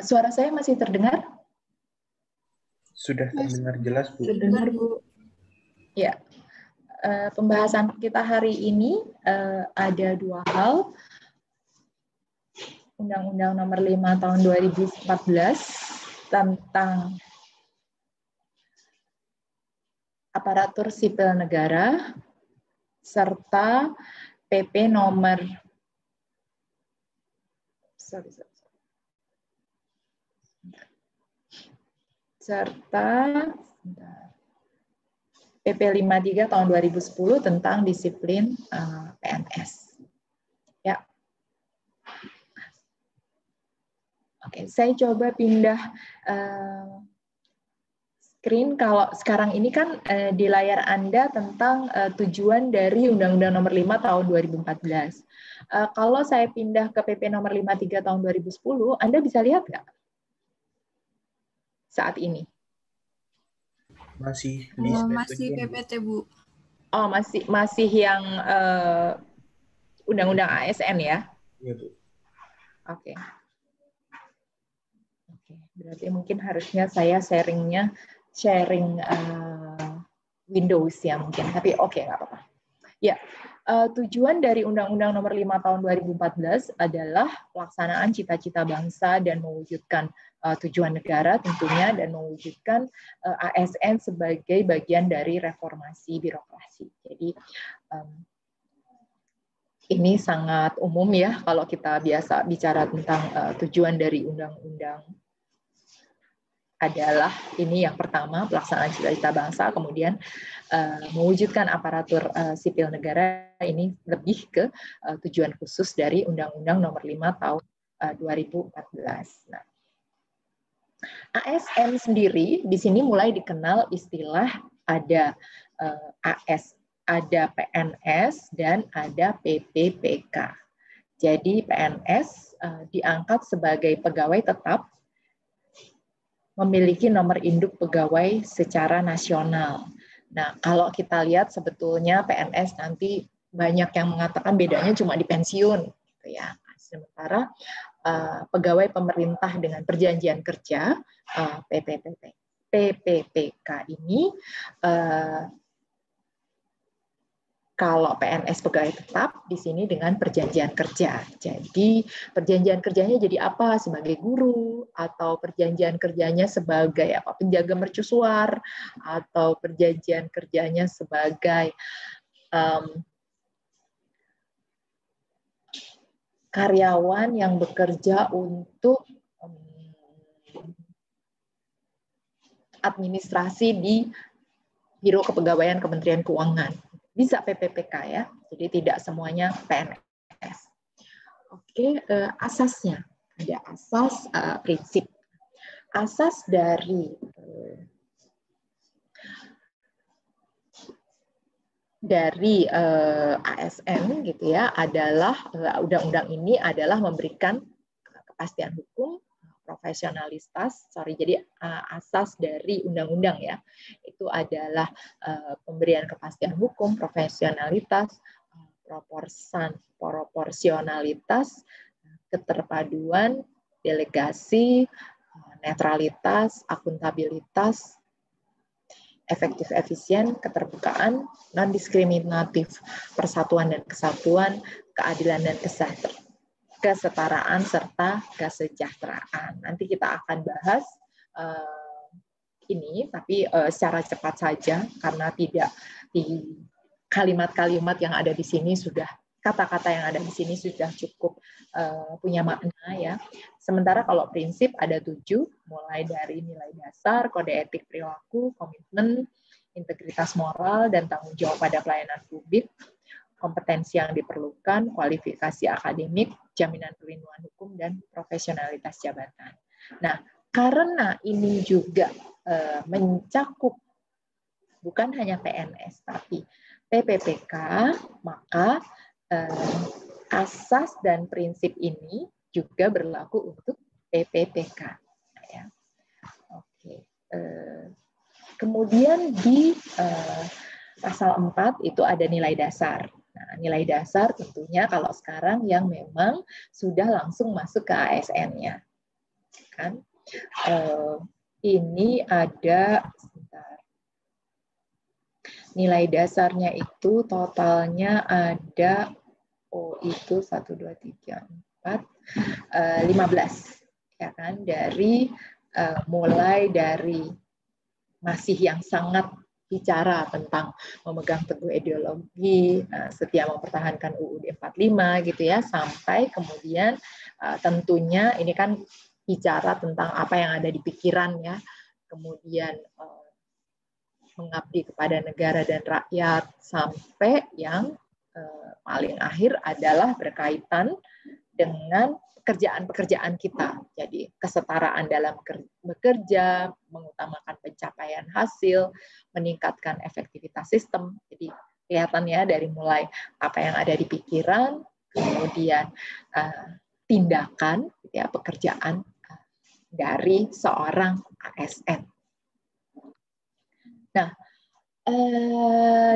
Suara saya masih terdengar? Sudah terdengar jelas, Bu. Terdengar, Bu. Ya, pembahasan kita hari ini ada dua hal. Undang-Undang Nomor 5 Tahun 2014 tentang aparatur sipil negara serta PP nomor PP 53 tahun 2010 tentang disiplin PNS. Ya. Oke, saya coba pindah screen. Kalau sekarang ini kan di layar Anda tentang tujuan dari Undang-Undang Nomor 5 Tahun 2014. Kalau saya pindah ke PP Nomor 53 Tahun 2010, Anda bisa lihat nggak saat ini? Masih masih PPT, Bu. Oh, masih yang Undang-Undang ASN ya? Iya, Bu. Oke. Oke, berarti mungkin harusnya saya sharing Windows ya mungkin, tapi oke, nggak apa-apa. Ya, tujuan dari Undang-Undang Nomor 5 Tahun 2014 adalah pelaksanaan cita-cita bangsa dan mewujudkan tujuan negara tentunya, dan mewujudkan ASN sebagai bagian dari reformasi birokrasi. Jadi ini sangat umum ya kalau kita biasa bicara tentang tujuan dari undang-undang. Adalah ini yang pertama, pelaksanaan cita-cita bangsa, kemudian mewujudkan aparatur sipil negara. Ini lebih ke tujuan khusus dari Undang-Undang Nomor 5 Tahun 2014. Nah, ASN sendiri di sini mulai dikenal istilah ada ada PNS dan ada PPPK. Jadi PNS diangkat sebagai pegawai tetap, memiliki nomor induk pegawai secara nasional. Nah, kalau kita lihat sebetulnya PNS nanti banyak yang mengatakan bedanya cuma di pensiun, gitu ya. Sementara pegawai pemerintah dengan perjanjian kerja PPPK ini, kalau PNS pegawai tetap di sini dengan perjanjian kerja. Jadi perjanjian kerjanya jadi apa? Sebagai guru, atau perjanjian kerjanya sebagai penjaga mercusuar, atau perjanjian kerjanya sebagai karyawan yang bekerja untuk administrasi di Biro Kepegawaian Kementerian Keuangan. Bisa PPPK ya, jadi tidak semuanya PNS. Oke, asasnya ada asas prinsip. Asas dari ASN gitu ya adalah undang-undang ini adalah memberikan kepastian hukum, profesionalitas, jadi asas dari undang-undang ya, itu adalah pemberian kepastian hukum, profesionalitas, proporsionalitas, keterpaduan, delegasi, netralitas, akuntabilitas, efektif efisien, keterbukaan, non-diskriminatif, persatuan dan kesatuan, keadilan dan kesetaraan, serta kesejahteraan. Nanti kita akan bahas ini, tapi secara cepat saja, karena tidak di kalimat-kalimat yang ada di sini sudah, kata-kata yang ada di sini sudah cukup punya makna ya. Sementara kalau prinsip ada 7, mulai dari nilai dasar, kode etik perilaku, komitmen, integritas moral, dan tanggung jawab pada pelayanan publik, kompetensi yang diperlukan, kualifikasi akademik, jaminan perlindungan hukum, dan profesionalitas jabatan. Nah, karena ini juga mencakup bukan hanya PNS, tapi PPPK, maka asas dan prinsip ini juga berlaku untuk PPPK. Ya. Oke. Kemudian di pasal 4 itu ada nilai dasar. Nah, nilai dasar tentunya kalau sekarang yang memang sudah langsung masuk ke ASN-nya. kan. Ini ada sebentar. Nilai dasarnya itu totalnya ada itu 1 2 3 4 15 ya kan, dari mulai dari masih yang sangat bicara tentang memegang teguh ideologi, setia mempertahankan UUD 45 gitu ya, sampai kemudian tentunya ini kan bicara tentang apa yang ada di pikiran ya, kemudian mengabdi kepada negara dan rakyat, sampai yang paling akhir adalah berkaitan dengan pekerjaan-pekerjaan kita. Jadi kesetaraan dalam bekerja, mengutamakan pencapaian hasil, meningkatkan efektivitas sistem. Jadi kelihatan ya dari mulai apa yang ada di pikiran, kemudian tindakan, ya, pekerjaan dari seorang ASN. Nah,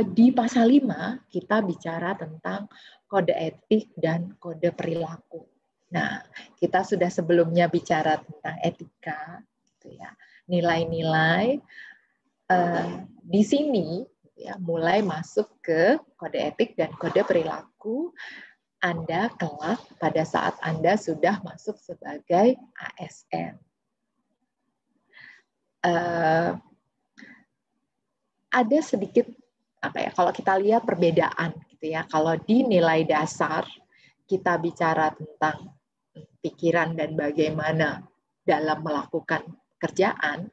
di pasal 5 kita bicara tentang kode etik dan kode perilaku. Nah, kita sudah sebelumnya bicara tentang etika, gitu ya, nilai-nilai. Di sini ya, mulai masuk ke kode etik dan kode perilaku Anda kelak pada saat Anda sudah masuk sebagai ASN. Ada sedikit kalau kita lihat perbedaan gitu ya. Kalau di nilai dasar kita bicara tentang pikiran dan bagaimana dalam melakukan kerjaan.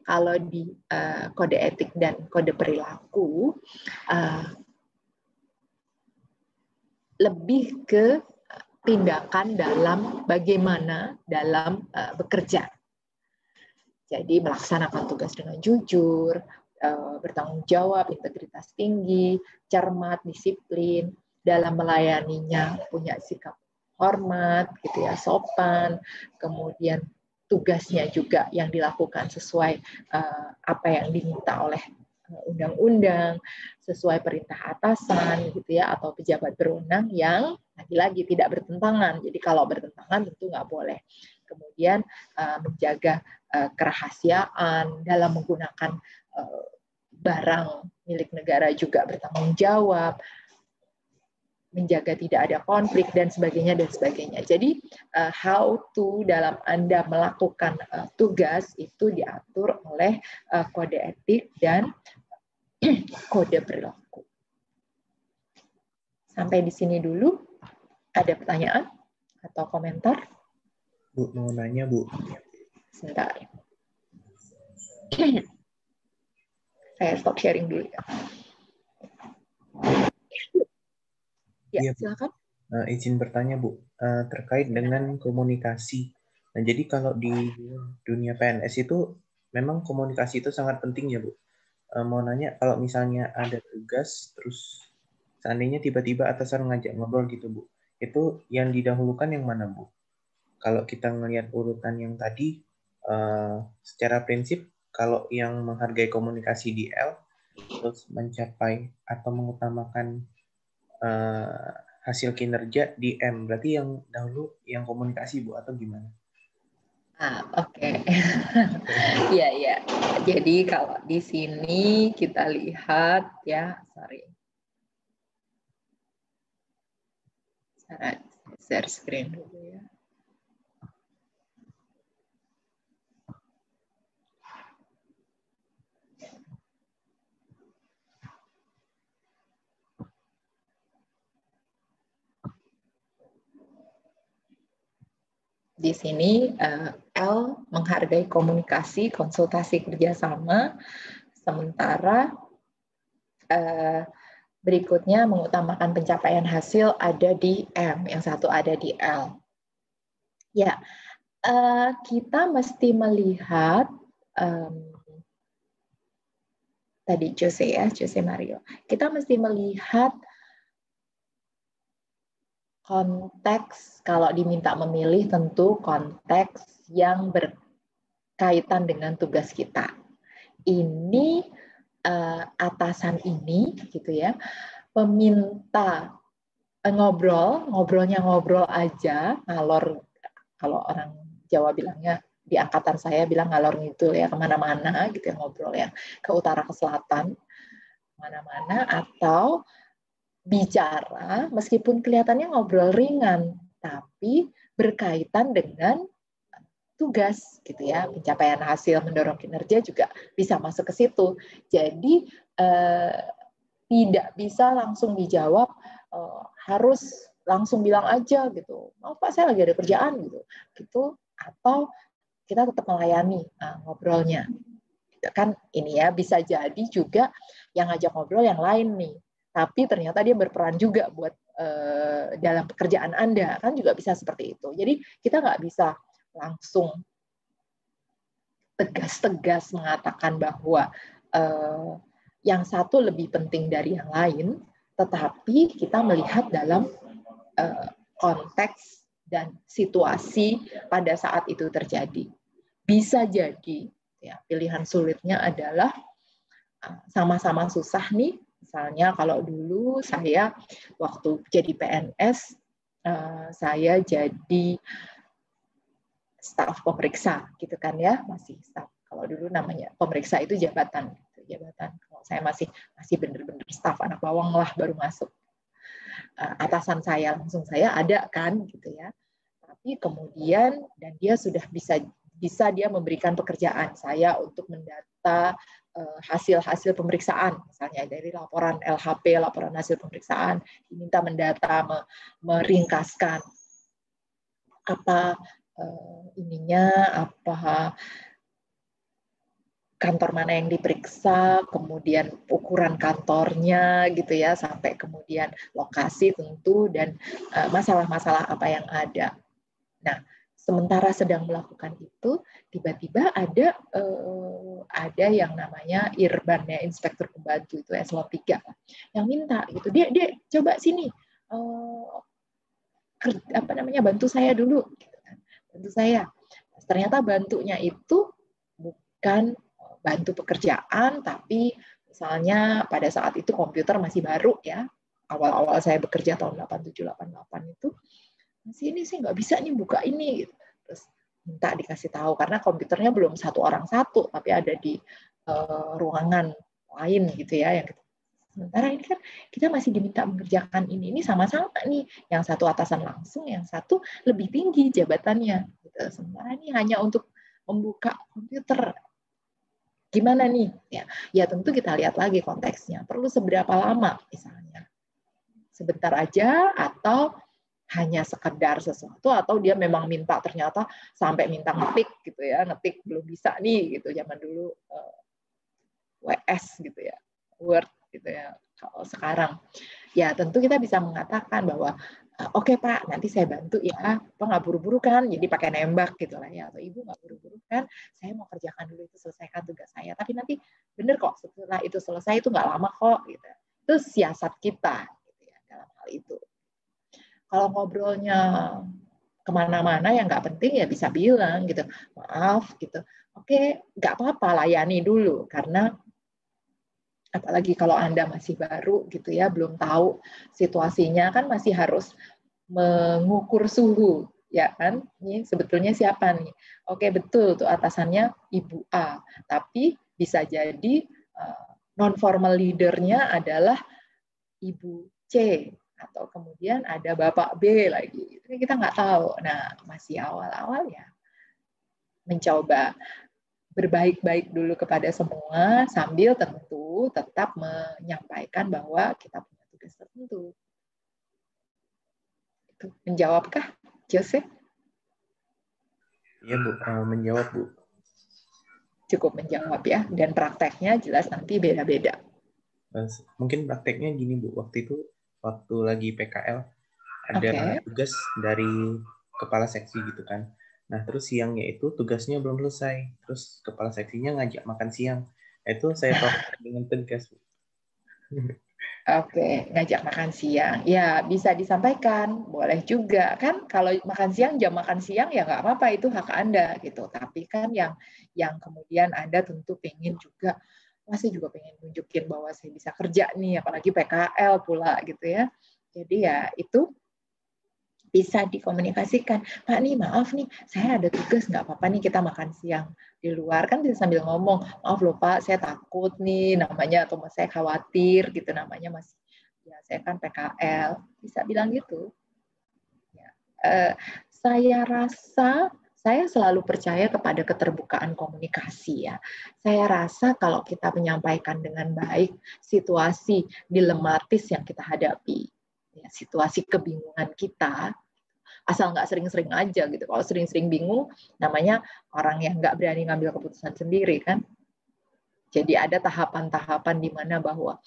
Kalau di kode etik dan kode perilaku lebih ke tindakan dalam bagaimana dalam bekerja. Jadi melaksanakan tugas dengan jujur, bertanggung jawab, integritas tinggi, cermat, disiplin, dalam melayaninya punya sikap hormat, gitu ya, sopan, kemudian tugasnya juga yang dilakukan sesuai apa yang diminta oleh undang-undang, sesuai perintah atasan, gitu ya, atau pejabat berwenang yang lagi-lagi tidak bertentangan. Jadi kalau bertentangan tentu nggak boleh. Kemudian menjaga kerahasiaan dalam menggunakan barang milik negara juga bertanggung jawab, menjaga tidak ada konflik dan sebagainya dan sebagainya. Jadi how to dalam Anda melakukan tugas itu diatur oleh kode etik dan kode perilaku. Sampai di sini dulu. Ada pertanyaan atau komentar? Bu, mau nanya, Bu. Sebentar. Saya stop sharing dulu ya. Ya, silakan. Izin bertanya, Bu, terkait dengan komunikasi. Nah, jadi kalau di dunia PNS itu memang komunikasi itu sangat penting ya, Bu. Mau nanya, kalau misalnya ada tugas, terus seandainya tiba-tiba atasan ngajak ngobrol gitu, Bu, itu yang didahulukan yang mana, Bu? Kalau kita ngelihat urutan yang tadi, secara prinsip, kalau yang menghargai komunikasi di L, terus mencapai atau mengutamakan hasil kinerja di M, berarti yang dahulu yang komunikasi, Bu, atau gimana? Oke. Iya, iya. Jadi kalau di sini kita lihat ya, Saya share screen dulu ya. Di sini L menghargai komunikasi, konsultasi kerjasama, sementara berikutnya mengutamakan pencapaian hasil ada di M, yang satu ada di L. Ya, kita mesti melihat tadi Jose Mario. Kita mesti melihat konteks, kalau diminta memilih tentu konteks yang berkaitan dengan tugas kita. Ini atasan ini gitu ya, meminta ngobrolnya ngobrol aja, ngalor, kalau orang Jawa bilangnya, di angkatan saya bilang ngalor ngidul ya, kemana-mana gitu ya, ngobrol ya, ke utara ke selatan, kemana-mana, atau bicara meskipun kelihatannya ngobrol ringan, tapi berkaitan dengan tugas gitu ya, pencapaian hasil, mendorong kinerja juga bisa masuk ke situ. Jadi tidak bisa langsung dijawab, harus langsung bilang aja gitu, oh Pak saya lagi ada kerjaan gitu, atau kita tetap melayani ngobrolnya. Kan ini ya, bisa jadi juga yang ngajak ngobrol yang lain nih, tapi ternyata dia berperan juga buat dalam pekerjaan Anda, kan juga bisa seperti itu. Jadi kita nggak bisa langsung tegas-tegas mengatakan bahwa yang satu lebih penting dari yang lain, tetapi kita melihat dalam konteks dan situasi pada saat itu terjadi. Bisa jadi ya, pilihan sulitnya adalah sama-sama susah nih. Misalnya kalau dulu saya waktu jadi PNS, saya jadi staf pemeriksa gitu kan ya, masih staf. Kalau dulu namanya pemeriksa itu jabatan. Kalau saya masih benar-benar staf, anak bawang lah baru masuk. Atasan saya langsung saya ada kan gitu ya. Tapi kemudian dan dia sudah bisa dia memberikan pekerjaan saya untuk mendata hasil-hasil pemeriksaan, misalnya dari laporan LHP, laporan hasil pemeriksaan, diminta mendata, meringkaskan apa apa kantor mana yang diperiksa, kemudian ukuran kantornya gitu ya, sampai kemudian lokasi tentu, dan masalah-masalah apa yang ada. Nah, sementara sedang melakukan itu, tiba-tiba ada yang namanya IRBAN ya, inspektur pembantu itu eselon 3 yang minta gitu. Dia coba sini bantu saya dulu gitu kan. Bantu saya. Ternyata bantunya itu bukan bantu pekerjaan, tapi misalnya pada saat itu komputer masih baru ya. Awal-awal saya bekerja tahun 87-88 itu, ini sih nggak bisa nih buka ini. Terus minta dikasih tahu, karena komputernya belum satu orang satu, tapi ada di ruangan lain gitu ya. Sementara ini kan kita masih diminta mengerjakan ini sama-sama nih. Yang satu atasan langsung, yang satu lebih tinggi jabatannya. Gitu. Sementara ini hanya untuk membuka komputer. Gimana nih? Ya tentu kita lihat lagi konteksnya. Perlu seberapa lama misalnya? Sebentar aja atau hanya sekedar sesuatu, atau dia memang minta ternyata sampai minta ngetik gitu ya, ngetik belum bisa nih gitu, zaman dulu WS gitu ya, Word gitu ya. Kalau sekarang ya tentu kita bisa mengatakan bahwa oke Pak, nanti saya bantu ya, Pak nggak buru-buru kan, jadi pakai nembak gitu lah ya, atau Ibu nggak buru-buru kan, saya mau kerjakan dulu itu, selesaikan tugas saya, tapi nanti bener kok setelah itu selesai itu nggak lama kok gitu. Itu siasat kita gitu ya, dalam hal itu. Kalau ngobrolnya kemana-mana yang nggak penting ya bisa bilang gitu, maaf gitu, oke nggak apa-apa, layani dulu, karena apalagi kalau Anda masih baru gitu ya, belum tahu situasinya, kan masih harus mengukur suhu ya kan. Ini sebetulnya siapa nih? Oke, betul tuh atasannya Ibu A, tapi bisa jadi non formal leadernya adalah Ibu C, atau kemudian ada Bapak B lagi. Kita nggak tahu. Nah, masih awal-awal ya, mencoba berbaik-baik dulu kepada semua, sambil tentu tetap menyampaikan bahwa kita punya tugas tertentu. Itu menjawabkah, Jose? Iya, Bu. Menjawab, Bu. Cukup menjawab ya, dan prakteknya jelas nanti beda-beda. Mungkin prakteknya gini, Bu. Waktu lagi PKL, ada tugas dari kepala seksi gitu kan. Nah, terus siangnya itu tugasnya belum selesai. Terus kepala seksinya ngajak makan siang. Itu saya tolak dengan tegas, Bu. Oke, ngajak makan siang. Ya, bisa disampaikan. Boleh juga. Kan kalau makan siang, jam makan siang ya nggak apa-apa, itu hak Anda gitu. Tapi kan yang kemudian Anda tentu pengen juga, masih juga pengen nunjukin bahwa saya bisa kerja nih, apalagi PKL pula gitu ya. Jadi ya itu bisa dikomunikasikan. Pak nih, maaf nih, saya ada tugas, nggak apa-apa nih kita makan siang di luar. Kan bisa sambil ngomong, maaf loh Pak, saya takut nih namanya, atau saya khawatir gitu namanya, masih ya saya kan PKL. Bisa bilang gitu. Ya. Saya rasa saya selalu percaya kepada keterbukaan komunikasi ya. Saya rasa kalau kita menyampaikan dengan baik situasi dilematis yang kita hadapi, ya, situasi kebingungan kita, asal nggak sering-sering aja gitu. Kalau sering-sering bingung, namanya orang yang nggak berani ngambil keputusan sendiri kan. Jadi ada tahapan-tahapan di mana bahwa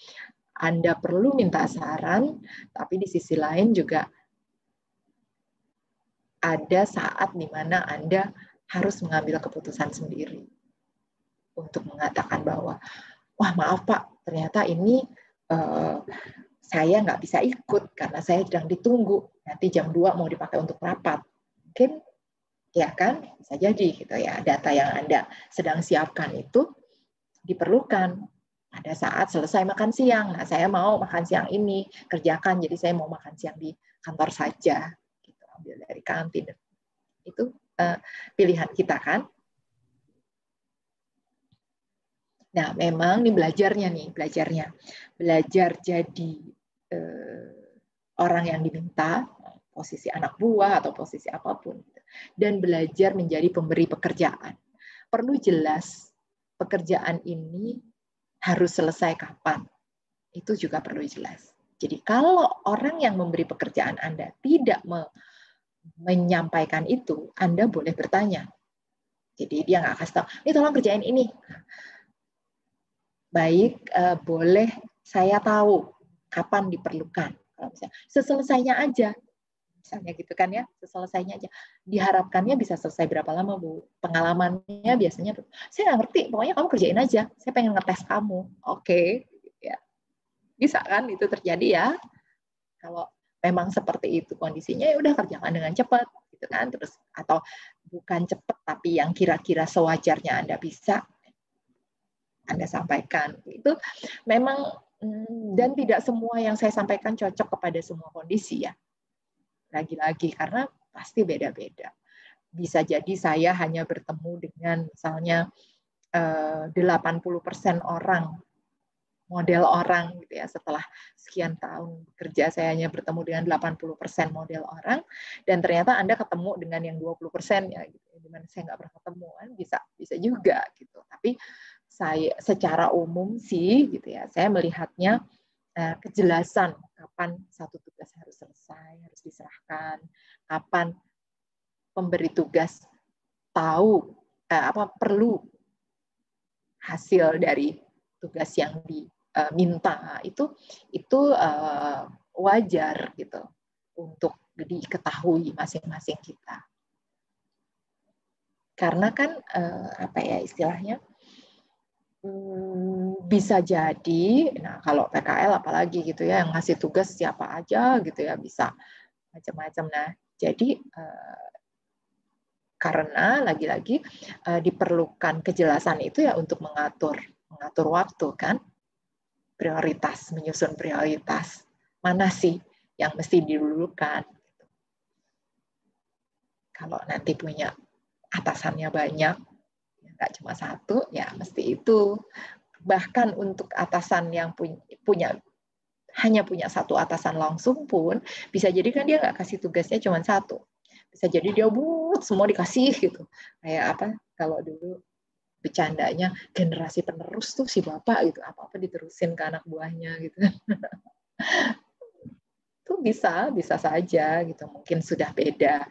Anda perlu minta saran, tapi di sisi lain juga ada saat di mana Anda harus mengambil keputusan sendiri untuk mengatakan bahwa, wah maaf Pak, ternyata ini saya nggak bisa ikut karena saya sedang ditunggu. Nanti jam 2 mau dipakai untuk rapat. Mungkin ya kan, bisa jadi gitu ya. Data yang Anda sedang siapkan itu diperlukan pada saat selesai makan siang. Nah, saya mau makan siang ini, kerjakan. Jadi saya mau makan siang di kantor saja. Gitu, ambil dari kantin. Itu pilihan kita kan. Nah, memang ini belajarnya. Belajar jadi orang yang diminta, posisi anak buah atau posisi apapun, dan belajar menjadi pemberi pekerjaan. Perlu jelas pekerjaan ini harus selesai kapan. Itu juga perlu jelas. Jadi kalau orang yang memberi pekerjaan Anda tidak menyampaikan itu, Anda boleh bertanya. Jadi dia nggak kasih tahu, ini tolong kerjain ini. Baik, boleh saya tahu kapan diperlukan. Kalau misalnya seselesainya aja, misalnya gitu kan ya, seselesainya aja. Diharapkannya bisa selesai berapa lama Bu? Pengalamannya biasanya, saya nggak ngerti, pokoknya kamu kerjain aja. Saya pengen ngetes kamu. Oke, ya. Bisa kan itu terjadi ya? Kalau memang seperti itu kondisinya, ya udah kerjakan dengan cepat, gitu kan? Terus atau bukan cepat, tapi yang kira-kira sewajarnya Anda bisa, Anda sampaikan. Itu memang, dan tidak semua yang saya sampaikan cocok kepada semua kondisi ya. Lagi-lagi, karena pasti beda-beda. Bisa jadi saya hanya bertemu dengan misalnya 80% orang, model orang gitu ya. Setelah sekian tahun kerja saya hanya bertemu dengan 80% model orang, dan ternyata Anda ketemu dengan yang 20% ya gitu. Dimana saya nggak pernah ketemu kan, bisa juga gitu. Tapi saya secara umum sih gitu ya, saya melihatnya kejelasan kapan satu tugas harus selesai, harus diserahkan, kapan pemberi tugas tahu perlu hasil dari tugas yang diminta, itu wajar gitu untuk diketahui masing-masing kita. Karena kan apa ya istilahnya, bisa jadi, nah kalau PKL apalagi gitu ya, yang ngasih tugas siapa aja gitu ya, bisa macam-macam. Nah, jadi karena lagi-lagi diperlukan kejelasan itu ya untuk mengatur waktu kan, prioritas, menyusun prioritas, mana sih yang mesti didulukan. Kalau nanti punya atasannya banyak, nggak cuma satu, ya mesti itu. Bahkan untuk atasan yang hanya punya satu atasan langsung pun, bisa jadi kan dia nggak kasih tugasnya cuma satu. Bisa jadi dia semua dikasih gitu. Kayak apa, kalau dulu bercandanya generasi penerus tuh si bapak gitu, apa-apa diterusin ke anak buahnya gitu. Itu bisa saja gitu. Mungkin sudah beda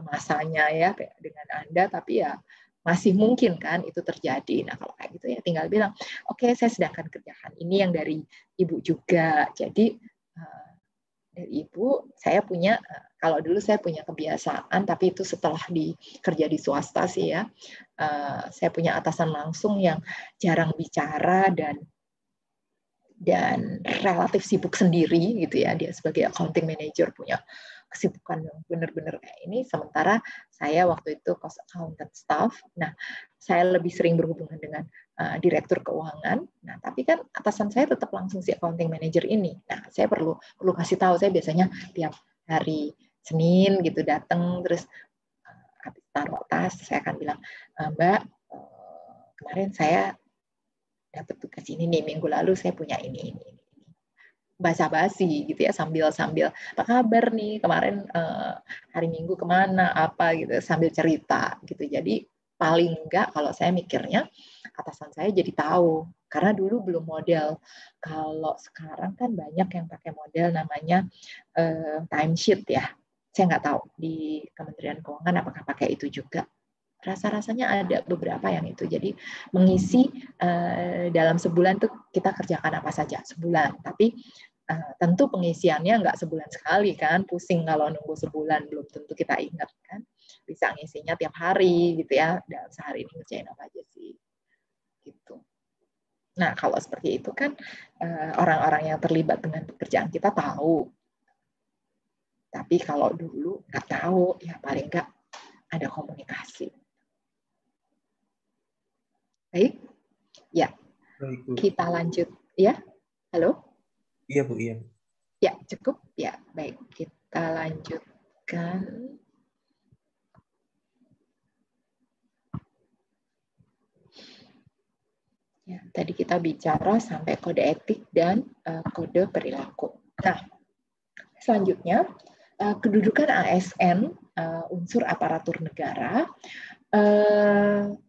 masanya ya dengan Anda, tapi ya masih mungkin kan itu terjadi. Nah kalau kayak gitu ya tinggal bilang, oke, saya sedangkan kerjakan ini yang dari ibu juga. Jadi dari ibu saya punya, kalau dulu saya punya kebiasaan, tapi itu setelah kerja di swasta sih ya, saya punya atasan langsung yang jarang bicara dan relatif sibuk sendiri gitu ya. Dia sebagai accounting manager punya kesibukan yang benar-benar kayak ini, sementara saya waktu itu cost accountant staff. Nah, saya lebih sering berhubungan dengan direktur keuangan. Nah, tapi kan atasan saya tetap langsung si accounting manager ini. Nah, saya perlu kasih tahu, saya biasanya tiap hari Senin gitu datang, terus habis taruh tas saya akan bilang, Mbak, kemarin saya dapat tugas ini nih, minggu lalu saya punya ini. Basa-basi gitu ya, sambil apa kabar nih kemarin, hari Minggu kemana apa gitu, sambil cerita gitu. Jadi paling enggak kalau saya mikirnya atasan saya jadi tahu, karena dulu belum model. Kalau sekarang kan banyak yang pakai model namanya timesheet ya. Saya nggak tahu di Kementerian Keuangan apakah pakai itu juga. Rasa-rasanya ada beberapa yang itu. Jadi mengisi dalam sebulan tuh kita kerjakan apa saja sebulan. Tapi tentu pengisiannya nggak sebulan sekali kan. Pusing kalau nunggu sebulan, belum tentu kita ingat kan. Bisa ngisinya tiap hari gitu ya. Dalam sehari ini ngerjain apa aja sih. Gitu. Nah, kalau seperti itu kan orang-orang yang terlibat dengan pekerjaan kita tahu. Tapi kalau dulu nggak tahu, ya paling nggak ada komunikasi. Baik, ya. Baik, Bu. Kita lanjut, ya. Halo? Iya, Bu, iya. Ya, cukup. Ya, baik. Kita lanjutkan. Ya, tadi kita bicara sampai kode etik dan kode perilaku. Nah, selanjutnya, kedudukan ASN, unsur aparatur negara.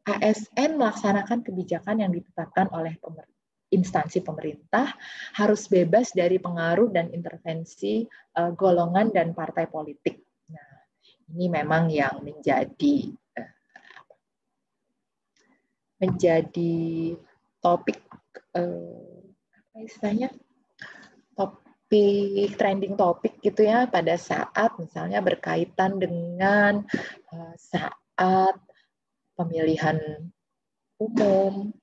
ASN melaksanakan kebijakan yang ditetapkan oleh instansi pemerintah, harus bebas dari pengaruh dan intervensi golongan dan partai politik. Nah, ini memang yang menjadi topik apa istilahnya, trending topik gitu ya, pada saat misalnya berkaitan dengan saat pemilihan umum,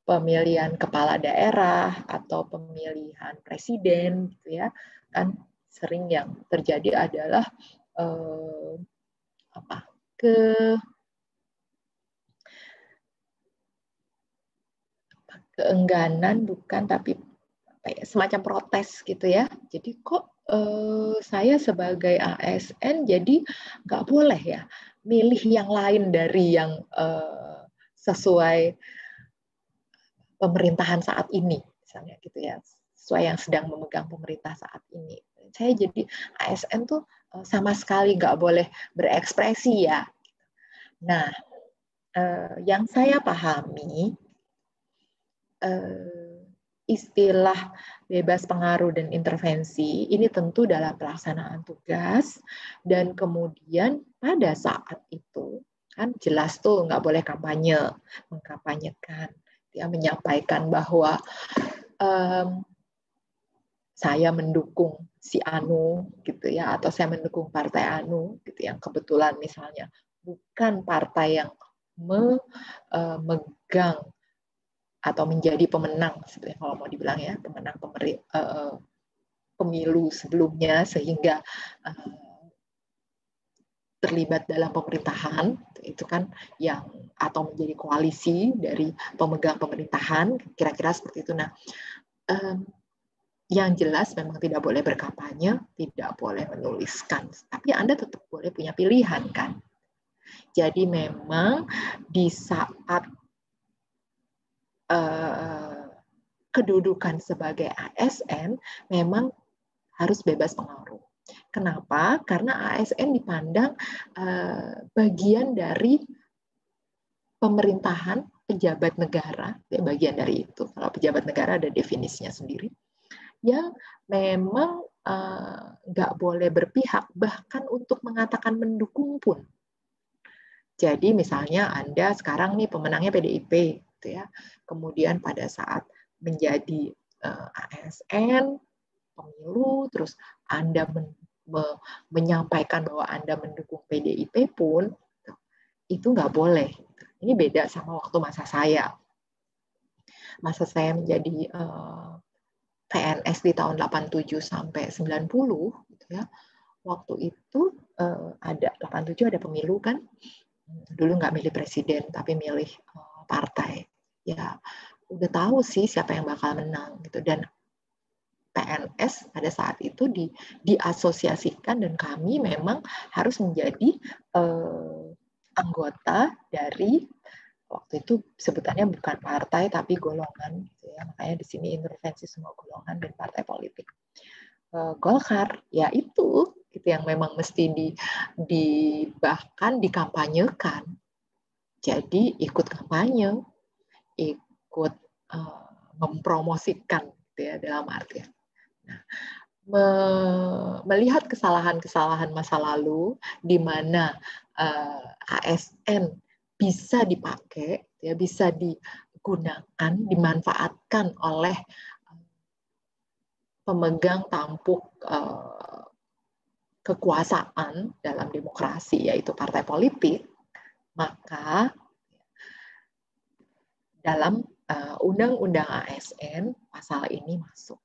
pemilihan kepala daerah atau pemilihan presiden gitu ya. Kan sering yang terjadi adalah keengganan, bukan, tapi semacam protes gitu ya. Jadi kok saya sebagai ASN jadi nggak boleh ya milih yang lain dari yang sesuai pemerintahan saat ini, misalnya gitu ya, sesuai yang sedang memegang pemerintah saat ini. Saya jadi ASN tuh sama sekali nggak boleh berekspresi ya. Nah, yang saya pahami, istilah bebas pengaruh dan intervensi ini tentu dalam pelaksanaan tugas, dan kemudian pada saat itu kan jelas tuh nggak boleh mengkampanyekan, ya, menyampaikan bahwa saya mendukung si Anu gitu ya, atau saya mendukung partai Anu gitu, yang kebetulan misalnya bukan partai yang memegang atau menjadi pemenang, sebenarnya kalau mau dibilang ya, pemenang pemilu sebelumnya, sehingga terlibat dalam pemerintahan, itu kan yang, atau menjadi koalisi dari pemegang pemerintahan, kira-kira seperti itu. Nah, yang jelas memang tidak boleh berkampanye, tidak boleh menuliskan, tapi Anda tetap boleh punya pilihan kan. Jadi memang di saat kedudukan sebagai ASN memang harus bebas pengaruh. Kenapa? Karena ASN dipandang bagian dari pemerintahan, pejabat negara, bagian dari itu. Kalau pejabat negara ada definisinya sendiri, yang memang nggak boleh berpihak, bahkan untuk mengatakan mendukung pun. Jadi misalnya Anda sekarang nih pemenangnya PDIP, gitu ya. Kemudian pada saat menjadi ASN, pemilu, terus Anda menyampaikan bahwa Anda mendukung PDIP pun, itu nggak boleh. Ini beda sama waktu masa saya. Masa saya menjadi PNS di tahun 87 sampai 90, gitu ya. Waktu itu ada 87 ada pemilu kan. Dulu nggak milih presiden, tapi milih partai. Ya, udah tahu sih siapa yang bakal menang gitu. Dan PNS pada saat itu diasosiasikan dan kami memang harus menjadi anggota dari, waktu itu sebutannya bukan partai tapi golongan gitu ya. Makanya di sini intervensi semua golongan dan partai politik. Golkar ya itu yang memang mesti bahkan dikampanyekan. Jadi ikut kampanye, ikut mempromosikan gitu ya, dalam artian. Nah, melihat kesalahan-kesalahan masa lalu di mana ASN bisa dipakai, ya, bisa digunakan, dimanfaatkan oleh pemegang tampuk kekuasaan dalam demokrasi, yaitu partai politik, maka dalam Undang-Undang ASN pasal ini masuk.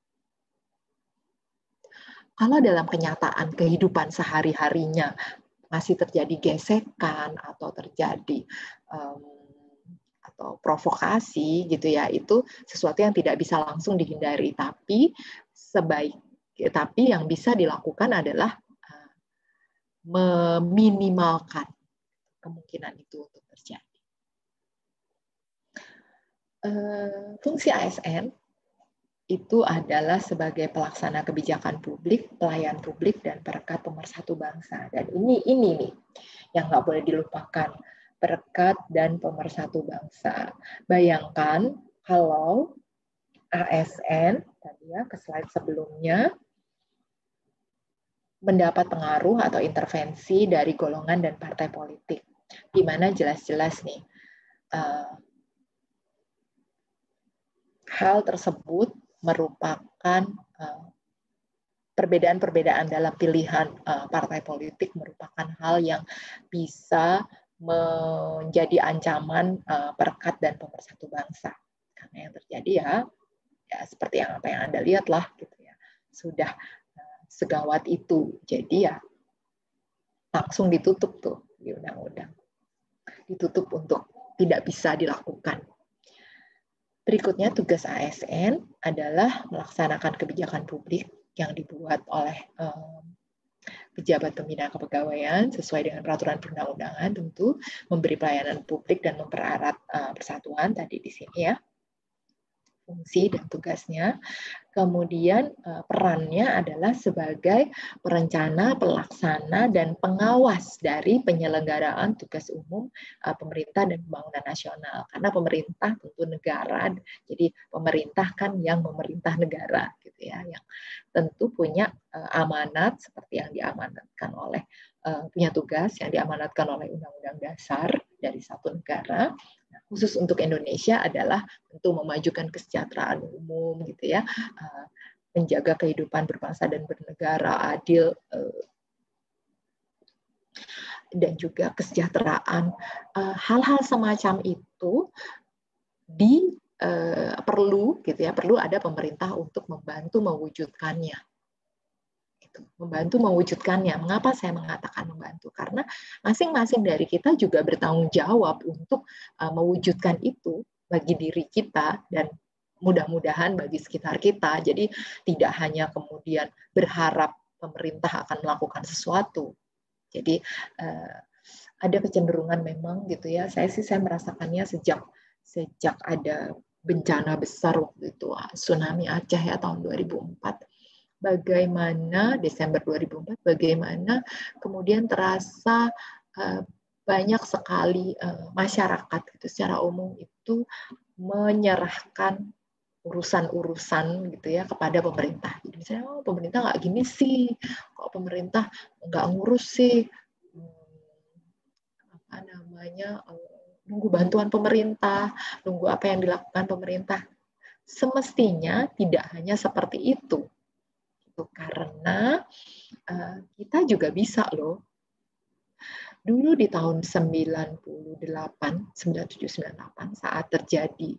Kalau dalam kenyataan kehidupan sehari-harinya masih terjadi gesekan atau terjadi atau provokasi gitu ya, itu sesuatu yang tidak bisa langsung dihindari, tapi yang bisa dilakukan adalah meminimalkan kemungkinan itu untuk terjadi. Fungsi ASN itu adalah sebagai pelaksana kebijakan publik, pelayan publik, dan perekat pemersatu bangsa. Dan ini nih yang nggak boleh dilupakan, perekat dan pemersatu bangsa. Bayangkan kalau ASN, tadi ya ke slide sebelumnya, mendapat pengaruh atau intervensi dari golongan dan partai politik, di mana jelas-jelas nih hal tersebut merupakan perbedaan-perbedaan dalam pilihan partai politik merupakan hal yang bisa menjadi ancaman perekat dan pemersatu bangsa. Karena yang terjadi ya seperti apa yang Anda lihat lah gitu ya. Sudah segawat itu. Jadi ya langsung ditutup tuh di undang-undang. Ditutup untuk tidak bisa dilakukan. Berikutnya, tugas ASN adalah melaksanakan kebijakan publik yang dibuat oleh pejabat pembina kepegawaian sesuai dengan peraturan perundang-undangan, tentu memberi pelayanan publik dan mempererat persatuan tadi di sini ya, fungsi dan tugasnya. Kemudian perannya adalah sebagai perencana, pelaksana, dan pengawas dari penyelenggaraan tugas umum pemerintah dan pembangunan nasional. Karena pemerintah tentu negara, jadi pemerintah kan yang memerintah negara, gitu ya, yang tentu punya amanat seperti yang diamanatkan oleh punya tugas yang diamanatkan oleh Undang-Undang Dasar dari satu negara. Nah, khusus untuk Indonesia adalah tentu memajukan kesejahteraan umum, gitu ya, menjaga kehidupan berbangsa dan bernegara adil, dan juga kesejahteraan. Hal-hal semacam itu perlu gitu ya, perlu ada pemerintah untuk membantu mewujudkannya. Membantu mewujudkannya. Mengapa saya mengatakan membantu? Karena masing-masing dari kita juga bertanggung jawab untuk mewujudkan itu bagi diri kita dan mudah-mudahan bagi sekitar kita. Jadi tidak hanya kemudian berharap pemerintah akan melakukan sesuatu. Jadi ada kecenderungan memang gitu ya. Saya merasakannya sejak ada bencana besar waktu itu, tsunami Aceh ya tahun 2004. Bagaimana Desember 2004, bagaimana kemudian terasa banyak sekali masyarakat gitu secara umum itu menyerahkan urusan-urusan gitu ya kepada pemerintah. Jadi misalnya, oh, pemerintah nggak gini sih, kok pemerintah nggak ngurus sih, nunggu bantuan pemerintah, nunggu apa yang dilakukan pemerintah. Semestinya tidak hanya seperti itu. Karena kita juga bisa loh. Dulu di tahun 97-98 saat terjadi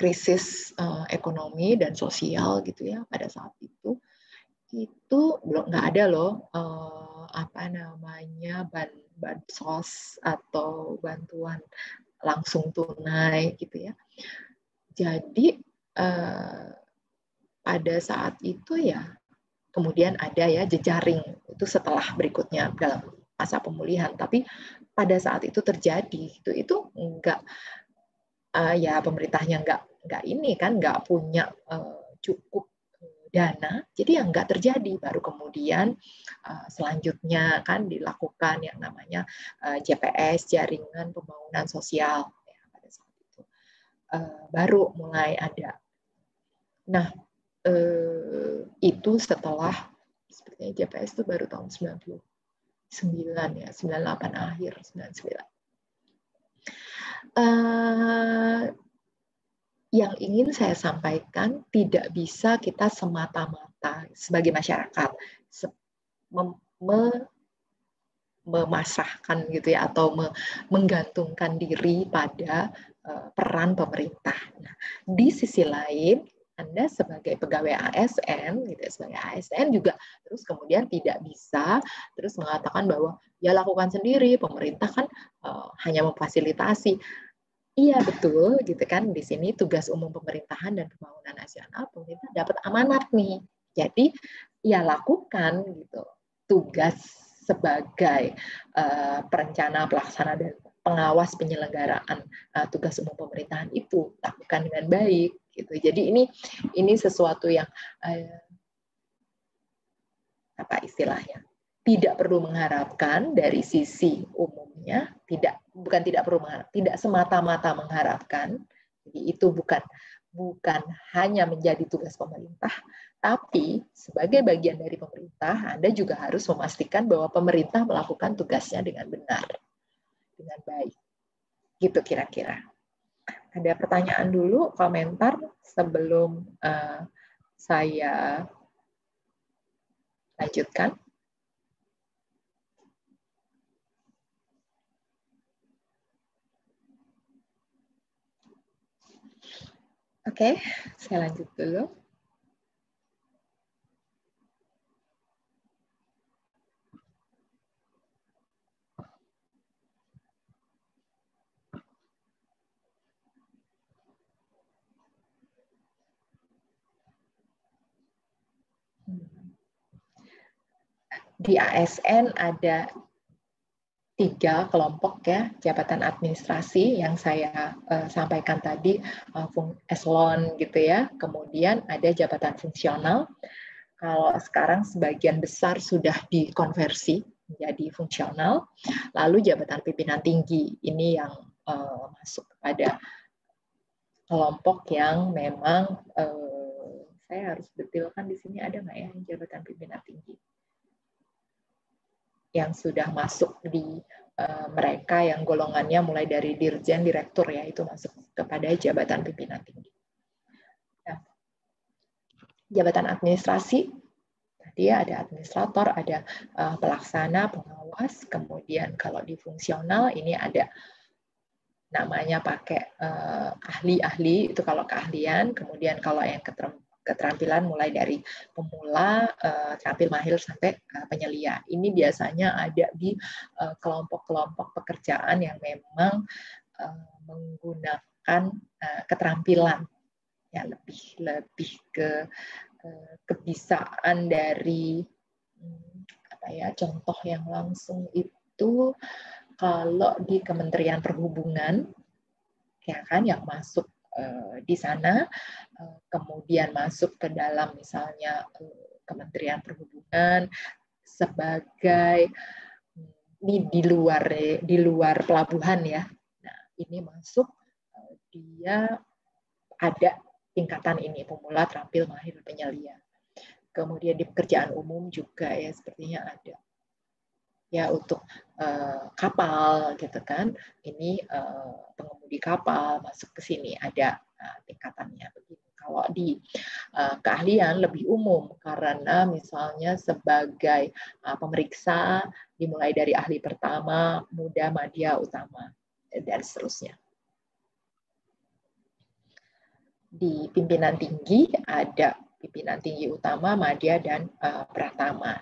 krisis ekonomi dan sosial gitu ya, pada saat itu belum nggak ada loh bansos atau bantuan langsung tunai gitu ya. Jadi pada saat itu ya kemudian ada ya jejaring itu setelah berikutnya dalam masa pemulihan, tapi pada saat itu terjadi itu enggak ya pemerintahnya enggak ini kan enggak punya cukup dana, jadi yang enggak terjadi. Baru kemudian selanjutnya kan dilakukan yang namanya JPS, jaringan pembangunan sosial ya, pada saat itu baru mulai ada. Nah itu setelah sepertinya JPS itu baru tahun 99 ya, 98 akhir 99. Yang ingin saya sampaikan, tidak bisa kita semata-mata sebagai masyarakat memasrahkan gitu ya, atau menggantungkan diri pada peran pemerintah. Nah, di sisi lain, Anda sebagai pegawai ASN, gitu, sebagai ASN juga terus kemudian tidak bisa terus mengatakan bahwa ya lakukan sendiri, pemerintah kan hanya memfasilitasi. Iya betul, gitu kan. Di sini tugas umum pemerintahan dan pembangunan nasional, pemerintah dapat amanat nih. Jadi ya lakukan gitu tugas sebagai perencana, pelaksana dan pengawas penyelenggaraan tugas umum pemerintahan itu lakukan dengan baik. Gitu. Jadi ini sesuatu yang apa istilahnya? Tidak perlu mengharapkan dari sisi umumnya, bukan tidak perlu mengharapkan, tidak semata-mata mengharapkan. Jadi itu bukan hanya menjadi tugas pemerintah, tapi sebagai bagian dari pemerintah, Anda juga harus memastikan bahwa pemerintah melakukan tugasnya dengan benar, dengan baik. Gitu kira-kira. Ada pertanyaan dulu, komentar sebelum saya lanjutkan. Oke, saya lanjut dulu. Di ASN ada 3 kelompok ya, jabatan administrasi yang saya sampaikan tadi, eselon gitu ya. Kemudian ada jabatan fungsional. Kalau sekarang sebagian besar sudah dikonversi menjadi fungsional. Lalu jabatan pimpinan tinggi, ini yang masuk kepada kelompok yang memang saya harus detailkan di sini, ada nggak ya jabatan pimpinan tinggi yang sudah masuk di mereka yang golongannya mulai dari dirjen, direktur ya, itu masuk kepada jabatan pimpinan tinggi. Nah, jabatan administrasi tadi ada administrator, ada pelaksana, pengawas, kemudian kalau di fungsional ini ada namanya pakai ahli-ahli, itu kalau keahlian, kemudian kalau yang keterampilan mulai dari pemula, terampil mahir sampai penyelia. Ini biasanya ada di kelompok-kelompok pekerjaan yang memang menggunakan keterampilan ya, lebih ke kebisaan dari apa ya, contoh yang langsung itu kalau di Kementerian Perhubungan ya kan, yang masuk di sana, kemudian masuk ke dalam misalnya Kementerian Perhubungan sebagai di luar pelabuhan ya. Nah, ini masuk dia ada tingkatan ini, pemula, terampil, mahir, penyelia. Kemudian di pekerjaan umum juga ya sepertinya ada. Ya untuk kapal gitu kan, ini pengemudi kapal masuk ke sini ada tingkatannya begitu. Kalau di keahlian lebih umum karena misalnya sebagai pemeriksa dimulai dari ahli pertama, muda, madya, utama dan seterusnya. Di pimpinan tinggi ada pimpinan tinggi utama, madya dan pratama.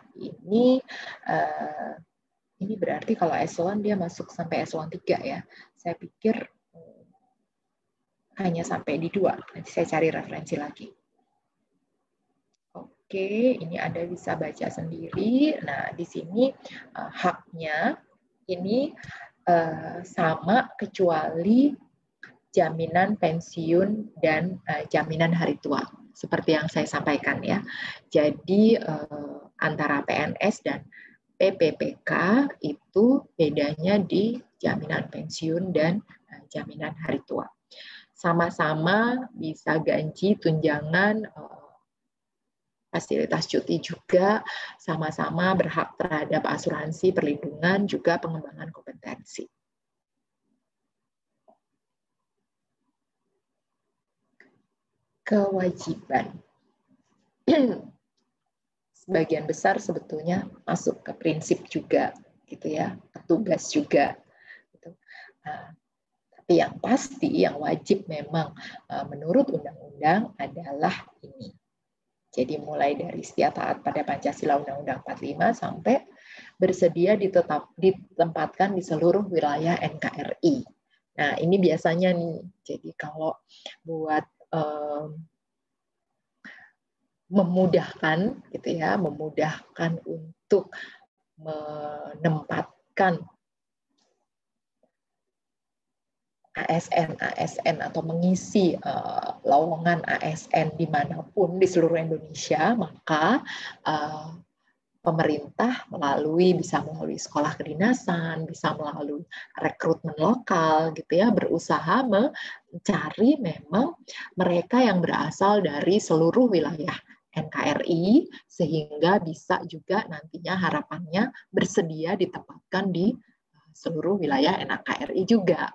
Ini berarti kalau eselon dia masuk sampai eselon 3 ya. Saya pikir hanya sampai di 2. Nanti saya cari referensi lagi. Oke, ini Anda bisa baca sendiri. Nah, di sini haknya ini sama kecuali jaminan pensiun dan jaminan hari tua. Seperti yang saya sampaikan ya. Jadi antara PNS dan PPPK itu bedanya di jaminan pensiun dan jaminan hari tua. Sama-sama bisa gaji, tunjangan, fasilitas cuti juga, sama-sama berhak terhadap asuransi, perlindungan, juga pengembangan kompetensi. Kewajiban. Sebagian besar sebetulnya masuk ke prinsip juga, gitu ya, tugas juga. Gitu. Nah, tapi yang pasti, yang wajib memang menurut undang-undang adalah ini. Jadi mulai dari setia taat pada Pancasila Undang-Undang 45 sampai bersedia ditempatkan di seluruh wilayah NKRI. Nah, ini biasanya nih. Jadi kalau buat memudahkan gitu ya, memudahkan untuk menempatkan ASN atau mengisi lowongan ASN dimanapun di seluruh Indonesia, maka pemerintah bisa melalui sekolah kedinasan, bisa melalui rekrutmen lokal gitu ya, berusaha mencari memang mereka yang berasal dari seluruh wilayah NKRI sehingga bisa juga nantinya harapannya bersedia ditempatkan di seluruh wilayah NKRI juga.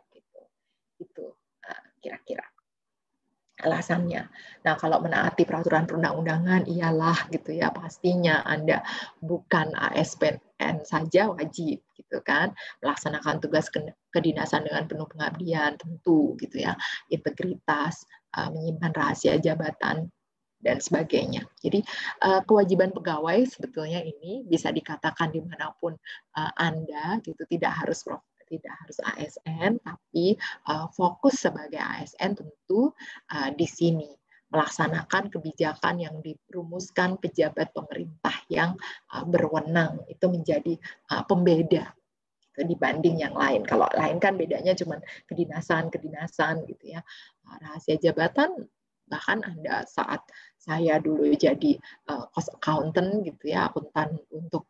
Itu kira-kira alasannya. Nah, kalau menaati peraturan perundang-undangan iyalah gitu ya, pastinya Anda bukan ASN saja wajib gitu kan, melaksanakan tugas kedinasan dengan penuh pengabdian tentu gitu ya, integritas, menyimpan rahasia jabatan dan sebagainya. Jadi kewajiban pegawai sebetulnya ini bisa dikatakan dimanapun Anda gitu, tidak harus ASN, tapi fokus sebagai ASN tentu di sini melaksanakan kebijakan yang dirumuskan pejabat pemerintah yang berwenang, itu menjadi pembeda dibanding yang lain. Kalau lain kan bedanya cuma kedinasan gitu ya. Rahasia jabatan, bahkan Anda saat saya dulu jadi cost accountant gitu ya, akuntan untuk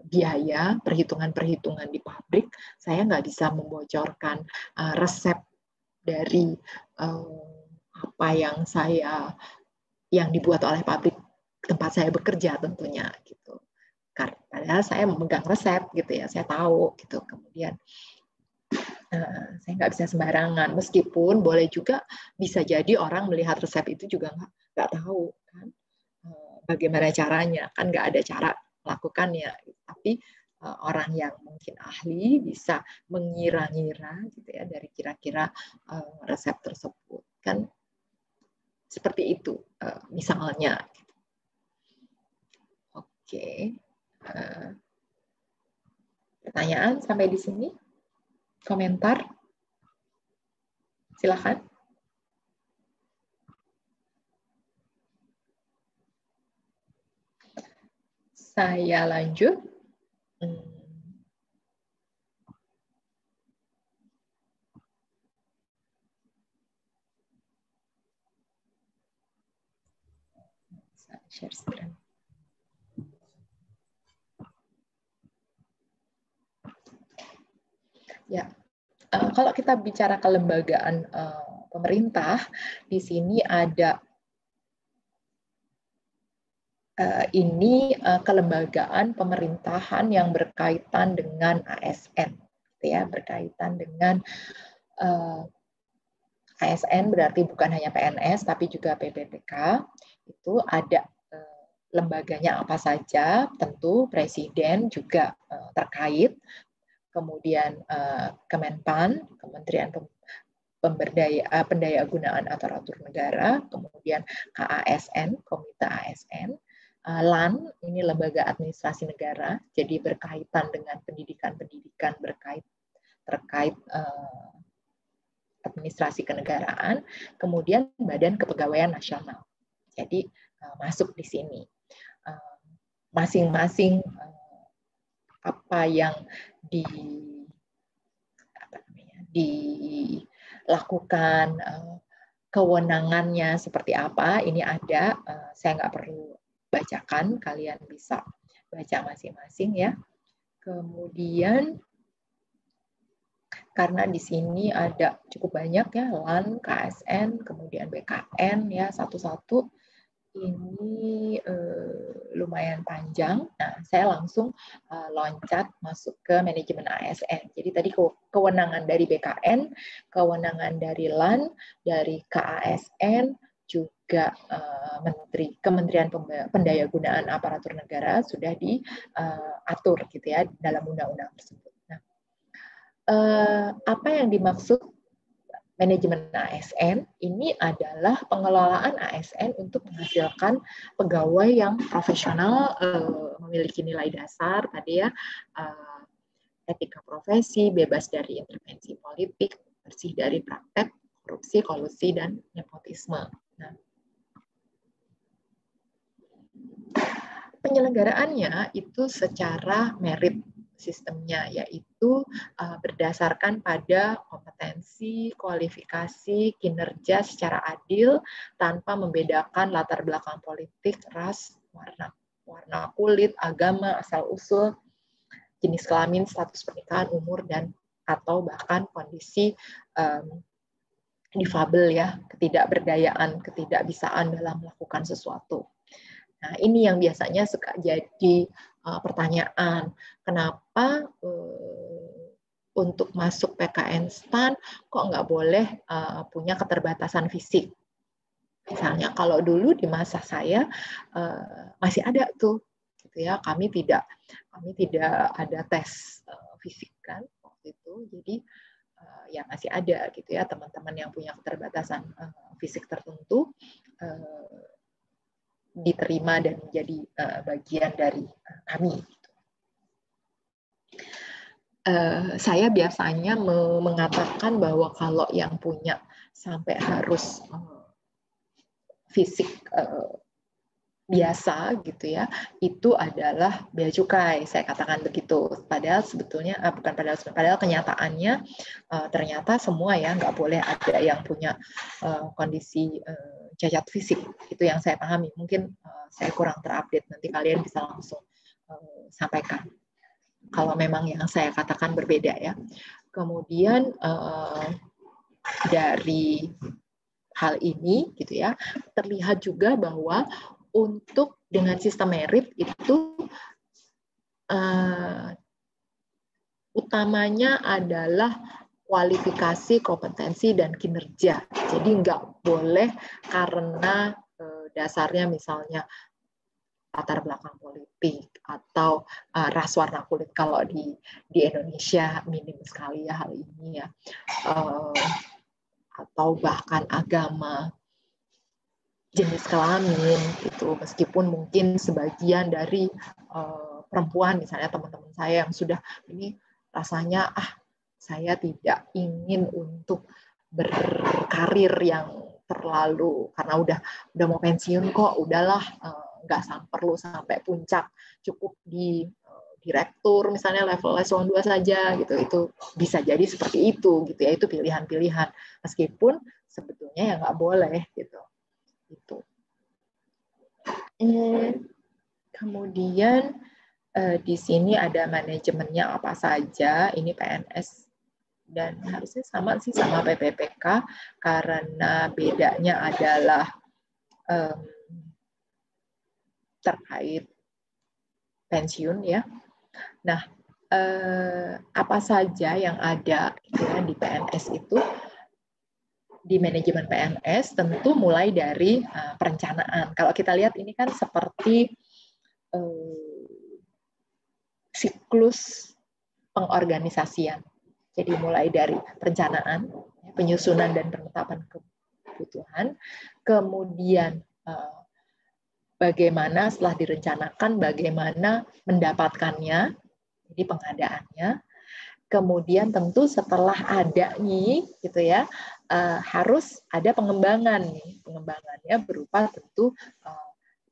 biaya, perhitungan-perhitungan di pabrik, saya nggak bisa membocorkan resep dari apa yang dibuat oleh pabrik tempat saya bekerja tentunya gitu. Padahal saya memegang resep gitu ya, saya tahu gitu. Kemudian saya nggak bisa sembarangan, meskipun boleh juga bisa jadi orang melihat resep itu juga nggak tahu kan bagaimana caranya, kan nggak ada cara melakukannya. Tapi orang yang mungkin ahli bisa mengira-ngira gitu ya dari kira-kira resep tersebut kan seperti itu misalnya. Oke. Pertanyaan sampai di sini? Komentar? Silakan. Saya lanjut. Share screen. Ya, kalau kita bicara kelembagaan pemerintah, di sini ada kelembagaan pemerintahan yang berkaitan dengan ASN, ya, berkaitan dengan ASN berarti bukan hanya PNS tapi juga PPPK. Itu ada lembaganya apa saja, tentu presiden juga terkait. Kemudian Kemenpan, Kementerian Pendayagunaan Aparatur Negara, kemudian KASN, Komite ASN, LAN, ini lembaga administrasi negara, jadi berkaitan dengan pendidikan terkait Administrasi Kenegaraan, kemudian Badan Kepegawaian Nasional. Jadi masuk di sini. Masing-masing apa yang dilakukan, kewenangannya seperti apa, ini ada, saya nggak perlu bacakan, kalian bisa baca masing-masing ya. Kemudian karena di sini ada cukup banyak ya, LAN, KSN, kemudian BKN ya, satu-satu ini lumayan panjang. Nah, saya langsung loncat masuk ke manajemen ASN. Jadi tadi kewenangan dari BKN, kewenangan dari LAN, dari KASN, juga Kementerian Pendayagunaan Aparatur Negara sudah diatur gitu ya dalam undang-undang tersebut. Nah, apa yang dimaksud manajemen ASN ini adalah pengelolaan ASN untuk menghasilkan pegawai yang profesional, memiliki nilai dasar tadi ya, etika profesi, bebas dari intervensi politik, bersih dari praktek korupsi, kolusi, dan nepotisme. Nah, penyelenggaraannya itu secara merit sistemnya, yaitu berdasarkan pada kompetensi, kualifikasi, kinerja secara adil tanpa membedakan latar belakang politik, ras, warna kulit, agama, asal-usul, jenis kelamin, status pernikahan, umur, dan atau bahkan kondisi difabel ya, ketidakberdayaan, ketidakbisaan dalam melakukan sesuatu. Nah, ini yang biasanya suka jadi pertanyaan, kenapa untuk masuk PKN STAN kok nggak boleh punya keterbatasan fisik? Misalnya kalau dulu di masa saya masih ada tuh, gitu ya. Kami tidak ada tes fisik kan waktu itu, jadi ya masih ada gitu ya teman-teman yang punya keterbatasan fisik tertentu diterima dan menjadi bagian dari kami. Saya biasanya mengatakan bahwa kalau yang punya sampai harus fisik biasa gitu ya, itu adalah bea cukai, saya katakan begitu. Padahal sebetulnya padahal kenyataannya ternyata semua ya nggak boleh ada yang punya kondisi cacat fisik. Itu yang saya pahami. Mungkin saya kurang terupdate, nanti kalian bisa langsung sampaikan kalau memang yang saya katakan berbeda ya. Kemudian dari hal ini gitu ya, terlihat juga bahwa untuk dengan sistem merit itu utamanya adalah kualifikasi, kompetensi, dan kinerja. Jadi nggak boleh karena dasarnya misalnya latar belakang politik atau ras warna kulit. Kalau di Indonesia minim sekali ya hal ini ya, atau bahkan agama, jenis kelamin gitu, meskipun mungkin sebagian dari perempuan misalnya teman-teman saya yang sudah ini rasanya saya tidak ingin untuk berkarir yang terlalu karena udah mau pensiun kok, udahlah nggak perlu sampai puncak, cukup di direktur misalnya level eselon 2 saja gitu, itu bisa jadi seperti itu gitu ya, itu pilihan-pilihan meskipun sebetulnya ya nggak boleh gitu. Itu. Kemudian di sini ada manajemennya apa saja. Ini PNS dan harusnya sama sih sama PPPK karena bedanya adalah terkait pensiun ya. Nah, apa saja yang ada di PNS itu? Di manajemen PNS tentu mulai dari perencanaan. Kalau kita lihat ini kan seperti siklus pengorganisasian. Jadi mulai dari perencanaan, penyusunan dan penetapan kebutuhan, kemudian bagaimana setelah direncanakan, bagaimana mendapatkannya, jadi pengadaannya. Kemudian tentu setelah ada nih gitu ya harus ada pengembangan nih. Pengembangannya berupa tentu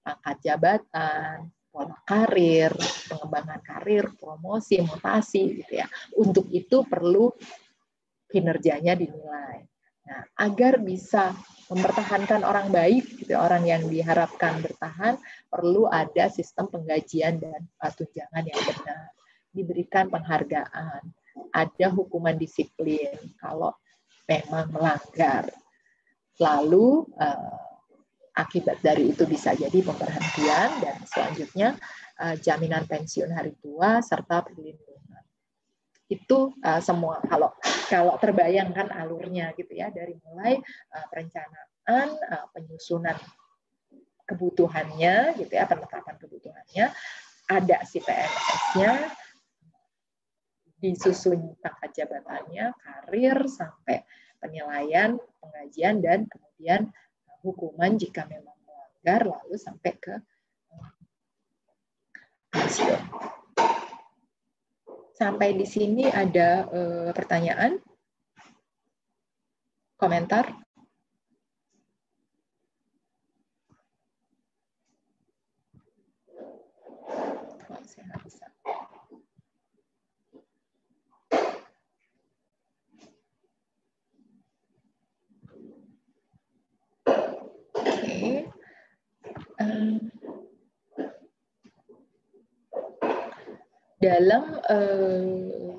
pangkat jabatan, pola karir, pengembangan karir, promosi, mutasi gitu ya. Untuk itu perlu kinerjanya dinilai. Nah, agar bisa mempertahankan orang baik, gitu, orang yang diharapkan bertahan, perlu ada sistem penggajian dan tunjangan yang benar. Diberikan penghargaan, ada hukuman disiplin kalau memang melanggar. Lalu akibat dari itu bisa jadi pemberhentian dan selanjutnya jaminan pensiun hari tua serta perlindungan. Itu semua kalau terbayangkan alurnya gitu ya, dari mulai perencanaan, penyusunan kebutuhannya gitu ya, penetapan kebutuhannya, ada si PNS-nya, disusun pangkat jabatannya, karir, sampai penilaian, penggajian, dan kemudian hukuman jika memang melanggar, lalu sampai ke pensiun. Sampai di sini ada pertanyaan? Komentar? Oh, saya nggak bisa. Oke. Dalam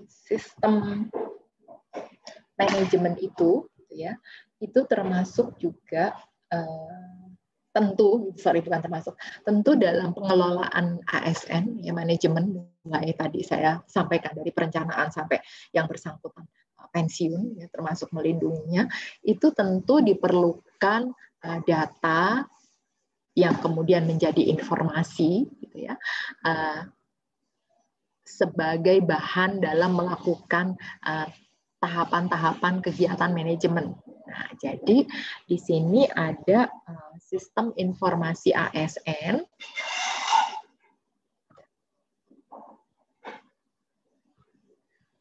sistem manajemen itu, ya, itu termasuk juga tentu dalam pengelolaan ASN, ya, manajemen, mulai tadi saya sampaikan dari perencanaan sampai yang bersangkutan pensiun, ya, termasuk melindunginya, itu tentu diperlukan data yang kemudian menjadi informasi, gitu ya, sebagai bahan dalam melakukan tahapan-tahapan kegiatan manajemen. Nah, jadi di sini ada sistem informasi ASN.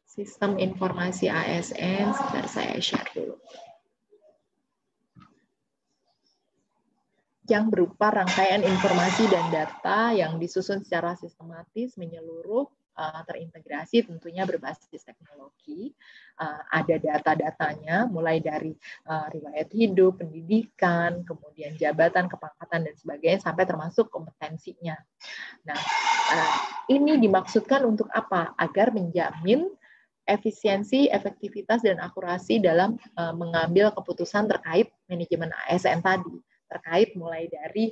Sistem informasi ASN, sebentar saya share dulu. Yang berupa rangkaian informasi dan data yang disusun secara sistematis, menyeluruh, terintegrasi, tentunya berbasis teknologi. Ada data-datanya, mulai dari riwayat hidup, pendidikan, kemudian jabatan, kepangkatan, dan sebagainya, sampai termasuk kompetensinya. Nah, ini dimaksudkan untuk apa? Agar menjamin efisiensi, efektivitas, dan akurasi dalam mengambil keputusan terkait manajemen ASN tadi. Terkait mulai dari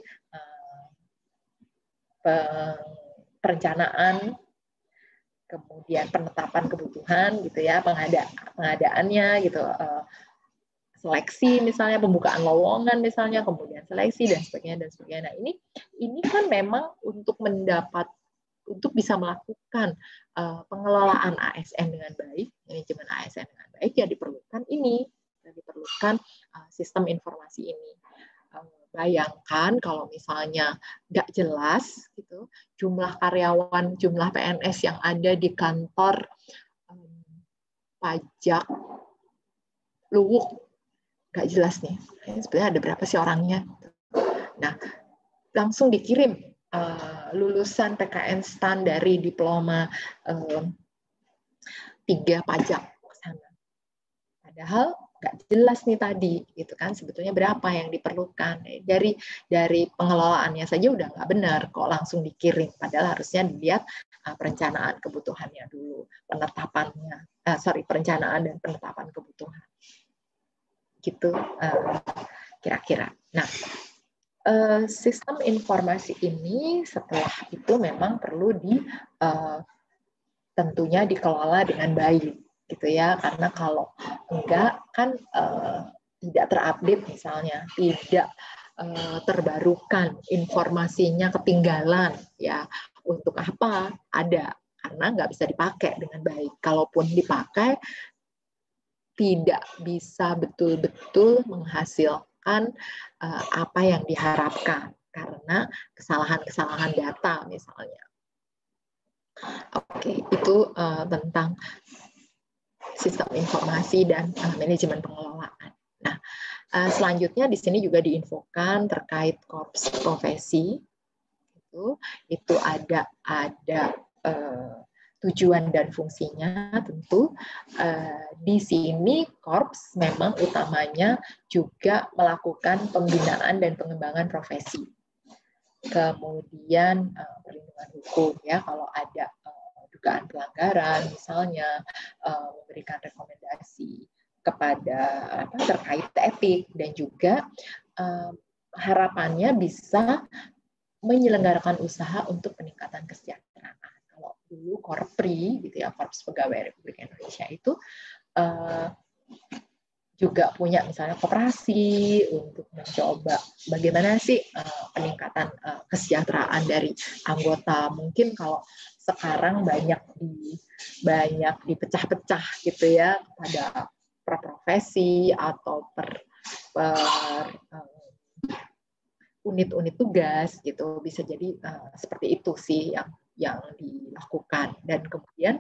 perencanaan, kemudian penetapan kebutuhan gitu ya, pengadaannya gitu, seleksi misalnya, pembukaan lowongan misalnya, kemudian seleksi dan sebagainya. Nah, ini kan memang untuk bisa melakukan pengelolaan ASN dengan baik, manajemen ASN dengan baik, ya diperlukan sistem informasi ini. Bayangkan kalau misalnya nggak jelas gitu jumlah karyawan, jumlah PNS yang ada di kantor pajak Luwuk, nggak jelas nih. Sebenarnya ada berapa sih orangnya? Nah, langsung dikirim lulusan PKN STAN dari diploma 3 pajak ke sana. Padahal nggak jelas nih tadi, gitu kan, sebetulnya berapa yang diperlukan. Dari pengelolaannya saja udah nggak benar, kok langsung dikirim. Padahal harusnya dilihat perencanaan kebutuhannya dulu, perencanaan dan penetapan kebutuhan. Gitu kira-kira. Nah, sistem informasi ini setelah itu memang perlu tentunya dikelola dengan baik. Gitu ya, karena kalau enggak kan tidak terupdate misalnya, tidak terbarukan, informasinya ketinggalan, ya untuk apa ada, karena nggak bisa dipakai dengan baik. Kalaupun dipakai tidak bisa betul-betul menghasilkan apa yang diharapkan karena kesalahan-kesalahan data misalnya. Oke, itu tentang sistem informasi dan manajemen pengelolaan. Selanjutnya di sini juga diinfokan terkait korps profesi. Itu ada tujuan dan fungsinya tentu. Di sini korps memang utamanya juga melakukan pembinaan dan pengembangan profesi. Kemudian perlindungan hukum ya kalau ada dugaan pelanggaran misalnya, memberikan rekomendasi kepada terkait etik, dan juga harapannya bisa menyelenggarakan usaha untuk peningkatan kesejahteraan. Kalau dulu Korpri gitu ya, Korps Pegawai Republik Indonesia itu juga punya misalnya koperasi untuk mencoba bagaimana sih peningkatan kesejahteraan dari anggota. Mungkin kalau sekarang banyak dipecah-pecah gitu ya pada per profesi atau per unit-unit tugas gitu, bisa jadi seperti itu sih yang dilakukan. Dan kemudian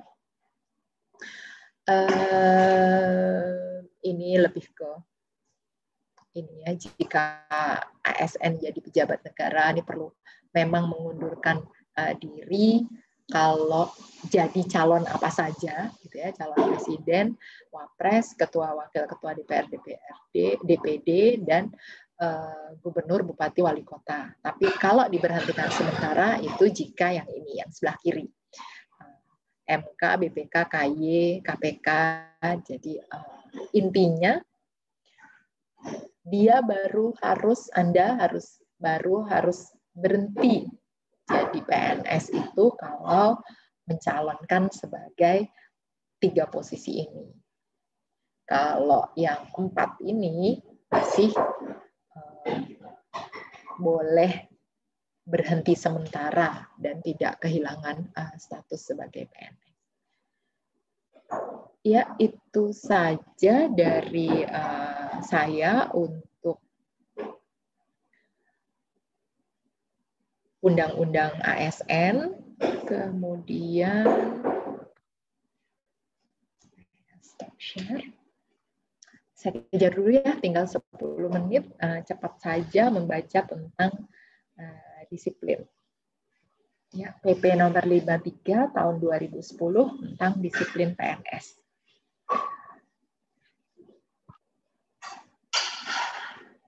ini lebih ke ini ya, jika ASN jadi pejabat negara ini perlu memang mengundurkan diri kalau jadi calon apa saja gitu ya, calon presiden, wapres, ketua wakil ketua DPR, DPRD, DPD, dan gubernur, bupati, wali kota. Tapi kalau diberhentikan sementara itu jika yang ini, yang sebelah kiri, MK, BPK, KY, KPK. Jadi intinya Anda baru harus berhenti jadi PNS itu kalau mencalonkan sebagai 3 posisi ini. Kalau yang 4 ini masih boleh berhenti sementara dan tidak kehilangan status sebagai PNS. Ya, itu saja dari saya untuk Undang-Undang ASN. Kemudian stop share. Saya kejar dulu ya, tinggal 10 menit. Cepat saja membaca tentang disiplin. Ya, PP nomor 53 tahun 2010 tentang disiplin PNS.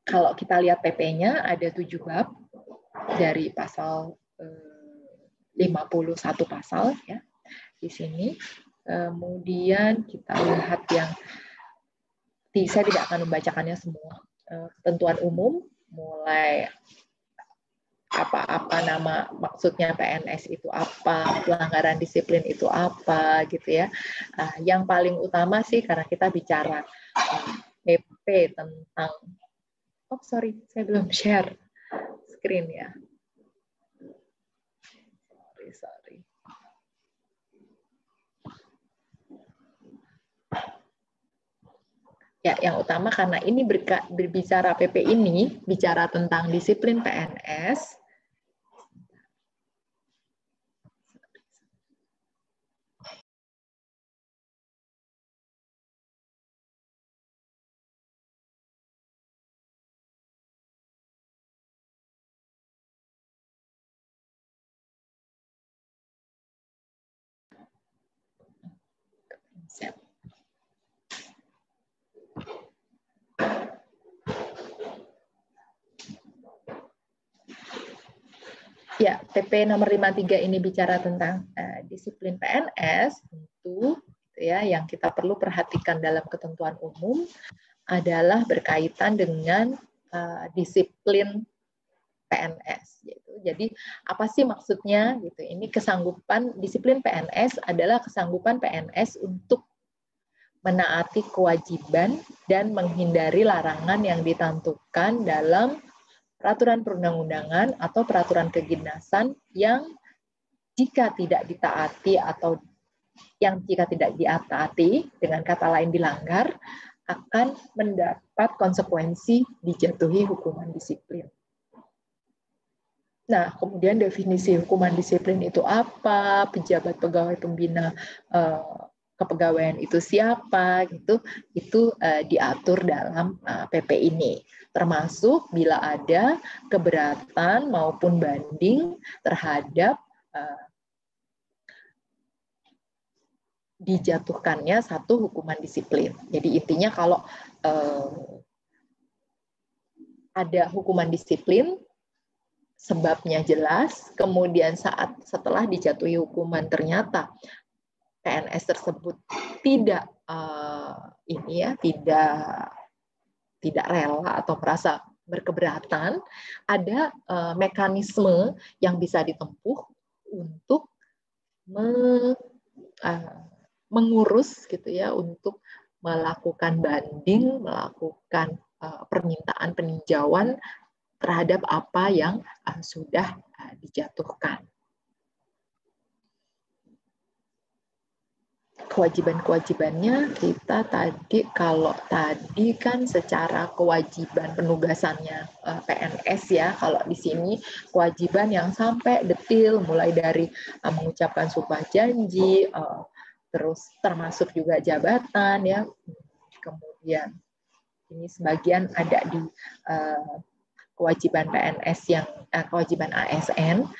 Kalau kita lihat PP-nya ada 7 bab dari pasal 51 pasal ya di sini. Kemudian kita lihat yang saya tidak akan membacakannya semua. Ketentuan umum mulai apa nama maksudnya PNS itu apa, pelanggaran disiplin itu apa gitu ya. Yang paling utama sih karena kita bicara PP tentang saya belum share screen ya. Sorry. Ya, yang utama karena ini berbicara PP ini bicara tentang disiplin PNS. Ya, PP nomor 53 ini bicara tentang disiplin PNS, tentu ya, yang kita perlu perhatikan dalam ketentuan umum adalah berkaitan dengan disiplin PNS. Gitu. Jadi apa sih maksudnya? Gitu. Ini kesanggupan disiplin PNS adalah kesanggupan PNS untuk menaati kewajiban dan menghindari larangan yang ditentukan dalam peraturan perundang-undangan atau peraturan kedinasan yang jika tidak ditaati atau yang jika tidak ditaati, dengan kata lain dilanggar, akan mendapat konsekuensi dijatuhi hukuman disiplin. Nah, kemudian definisi hukuman disiplin itu apa? Pejabat pegawai pembina kepegawaian itu siapa gitu, itu diatur dalam PP ini. Termasuk bila ada keberatan maupun banding terhadap dijatuhkannya satu hukuman disiplin. Jadi intinya kalau ada hukuman disiplin, sebabnya jelas, kemudian setelah dijatuhi hukuman ternyata PNS tersebut tidak tidak rela atau merasa berkeberatan, ada mekanisme yang bisa ditempuh untuk mengurus gitu ya, untuk melakukan banding, melakukan permintaan peninjauan terhadap apa yang sudah dijatuhkan. Kewajiban-kewajibannya kita kalau tadi kan secara kewajiban penugasannya PNS ya, kalau di sini kewajiban yang sampai detil, mulai dari mengucapkan sumpah janji, terus termasuk juga jabatan ya, kemudian ini sebagian ada di kewajiban PNS yang kewajiban ASN,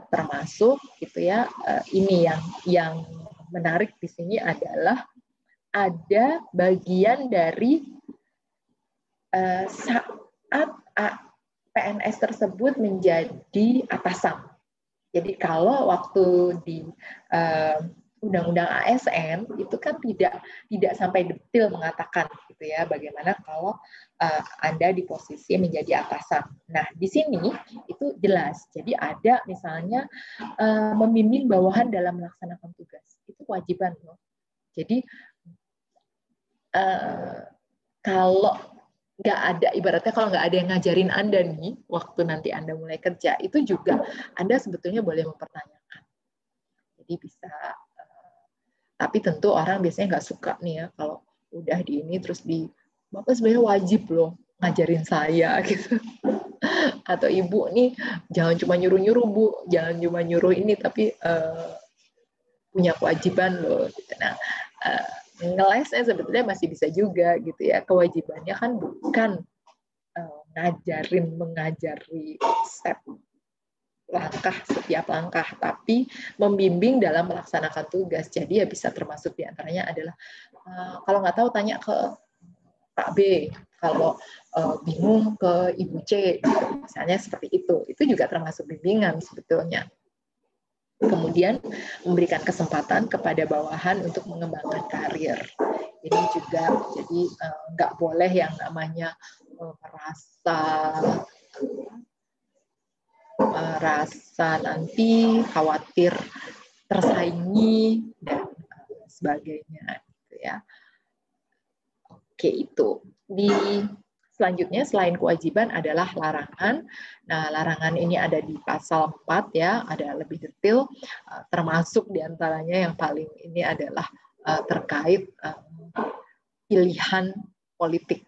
termasuk gitu ya. Ini yang menarik di sini adalah ada bagian dari saat PNS tersebut menjadi atasan. Jadi kalau waktu di Undang-Undang ASN itu kan tidak sampai detail mengatakan gitu ya, bagaimana kalau Anda di posisi menjadi atasan. Nah, di sini itu jelas. Jadi ada misalnya membimbing bawahan dalam melaksanakan tugas. Itu kewajiban loh. Jadi kalau nggak ada, ibaratnya kalau nggak ada yang ngajarin Anda nih, waktu nanti Anda mulai kerja, itu juga Anda sebetulnya boleh mempertanyakan. Jadi bisa, tapi tentu orang biasanya nggak suka nih ya, kalau udah di ini terus Bapak sebenarnya wajib loh ngajarin saya gitu. Atau Ibu nih jangan cuma nyuruh-nyuruh Bu, jangan cuma nyuruh ini, tapi punya kewajiban loh. Gitu. Nah, ngelesnya sebetulnya masih bisa juga gitu ya. Kewajibannya kan bukan mengajari step langkah setiap langkah, tapi membimbing dalam melaksanakan tugas. Jadi ya bisa termasuk diantaranya adalah kalau nggak tahu tanya ke Pak B, kalau bingung ke Ibu C, gitu. Misalnya seperti itu. Itu juga termasuk bimbingan sebetulnya. Kemudian memberikan kesempatan kepada bawahan untuk mengembangkan karir. Ini juga jadi nggak boleh yang namanya merasa nanti khawatir tersaingi dan sebagainya gitu ya. Oke, itu. Selanjutnya selain kewajiban adalah larangan. Nah, larangan ini ada di pasal 4 ya, ada lebih detail, termasuk diantaranya yang paling ini adalah terkait pilihan politik.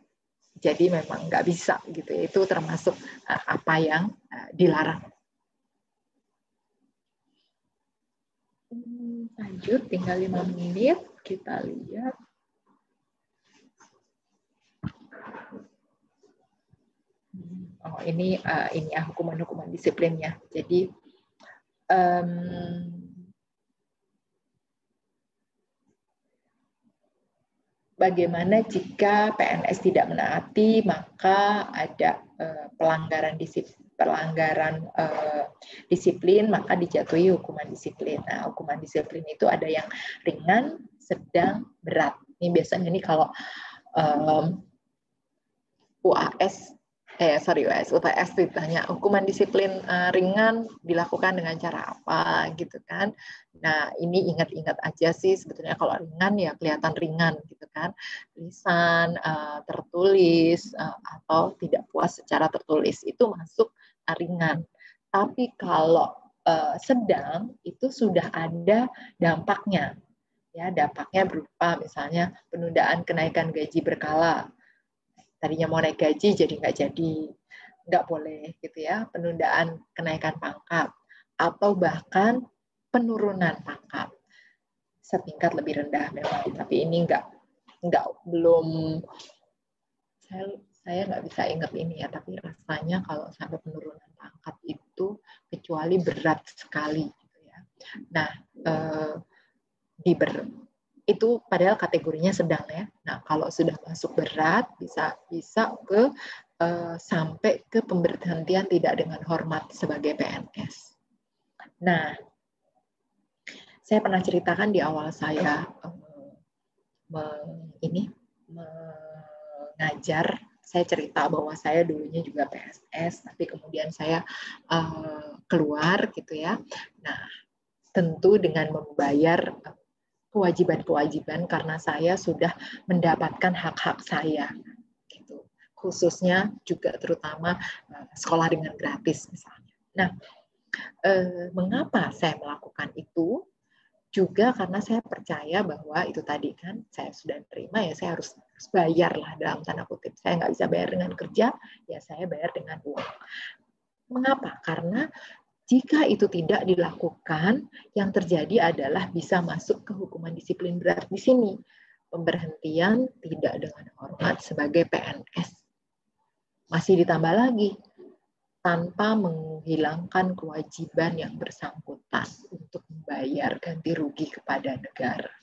Jadi memang nggak bisa gitu ya, itu termasuk apa yang dilarang. Lanjut, tinggal 5 menit, kita lihat. Oh, ini hukuman-hukuman disiplinnya. Jadi bagaimana jika PNS tidak menaati, maka ada pelanggaran disiplin, maka dijatuhi hukuman disiplin. Nah, hukuman disiplin itu ada yang ringan, sedang, berat. Ini biasanya nih kalau UTS ditanya hukuman disiplin ringan dilakukan dengan cara apa gitu kan. Nah, ini ingat-ingat aja sih sebetulnya kalau ringan ya kelihatan ringan gitu kan. Lisan, tertulis, atau tidak puas secara tertulis itu masuk ringan. Tapi kalau sedang itu sudah ada dampaknya. Ya, dampaknya berupa misalnya penundaan kenaikan gaji berkala. Tadinya mau naik gaji jadi nggak boleh gitu ya, penundaan kenaikan pangkat atau bahkan penurunan pangkat. setingkat lebih rendah memang, tapi ini belum, saya nggak bisa ingat ini ya, tapi rasanya kalau sampai penurunan pangkat itu kecuali berat sekali gitu ya. Nah, itu padahal kategorinya sedang ya. Nah, kalau sudah masuk berat bisa ke sampai ke pemberhentian tidak dengan hormat sebagai PNS. Nah, saya pernah ceritakan di awal saya mengajar, saya cerita bahwa saya dulunya juga PSS, tapi kemudian saya keluar gitu ya. Nah, tentu dengan membayar kewajiban-kewajiban karena saya sudah mendapatkan hak-hak saya, gitu. Khususnya juga terutama sekolah dengan gratis misalnya. Nah, mengapa saya melakukan itu? Juga karena saya percaya bahwa itu tadi kan saya sudah terima ya saya harus bayar lah dalam tanda kutip. Saya nggak bisa bayar dengan kerja, ya saya bayar dengan uang. Mengapa? Karena jika itu tidak dilakukan, yang terjadi adalah bisa masuk ke hukuman disiplin berat di sini. Pemberhentian tidak dengan hormat sebagai PNS. Masih ditambah lagi, tanpa menghilangkan kewajiban yang bersangkutan untuk membayar ganti rugi kepada negara.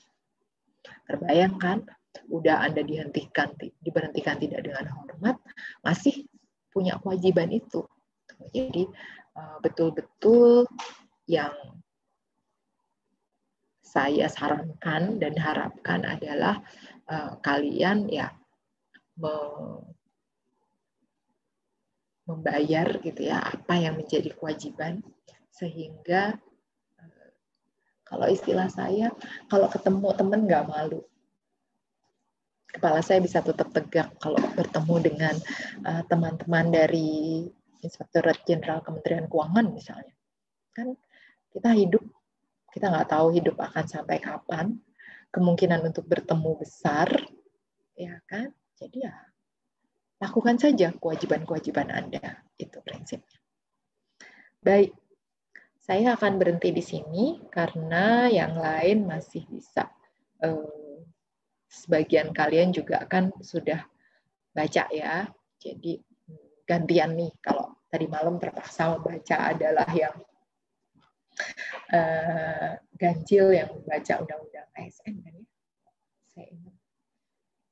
Terbayangkan, udah Anda diberhentikan tidak dengan hormat, masih punya kewajiban itu. Jadi betul-betul yang saya sarankan dan harapkan adalah kalian ya membayar gitu ya apa yang menjadi kewajiban, sehingga kalau istilah saya, kalau ketemu teman nggak malu, kepala saya bisa tetap tegak kalau bertemu dengan teman-teman dari Inspektorat Jenderal Kementerian Keuangan misalnya. Kan kita hidup, kita nggak tahu hidup akan sampai kapan, kemungkinan untuk bertemu besar, ya kan? Jadi ya lakukan saja kewajiban-kewajiban Anda, itu prinsipnya. Baik, saya akan berhenti di sini karena yang lain masih bisa. Sebagian kalian juga kan sudah baca ya, jadi gantian nih. Kalau tadi malam terpaksa membaca adalah yang ganjil yang membaca undang-undang ASN kan ya. Saya ingat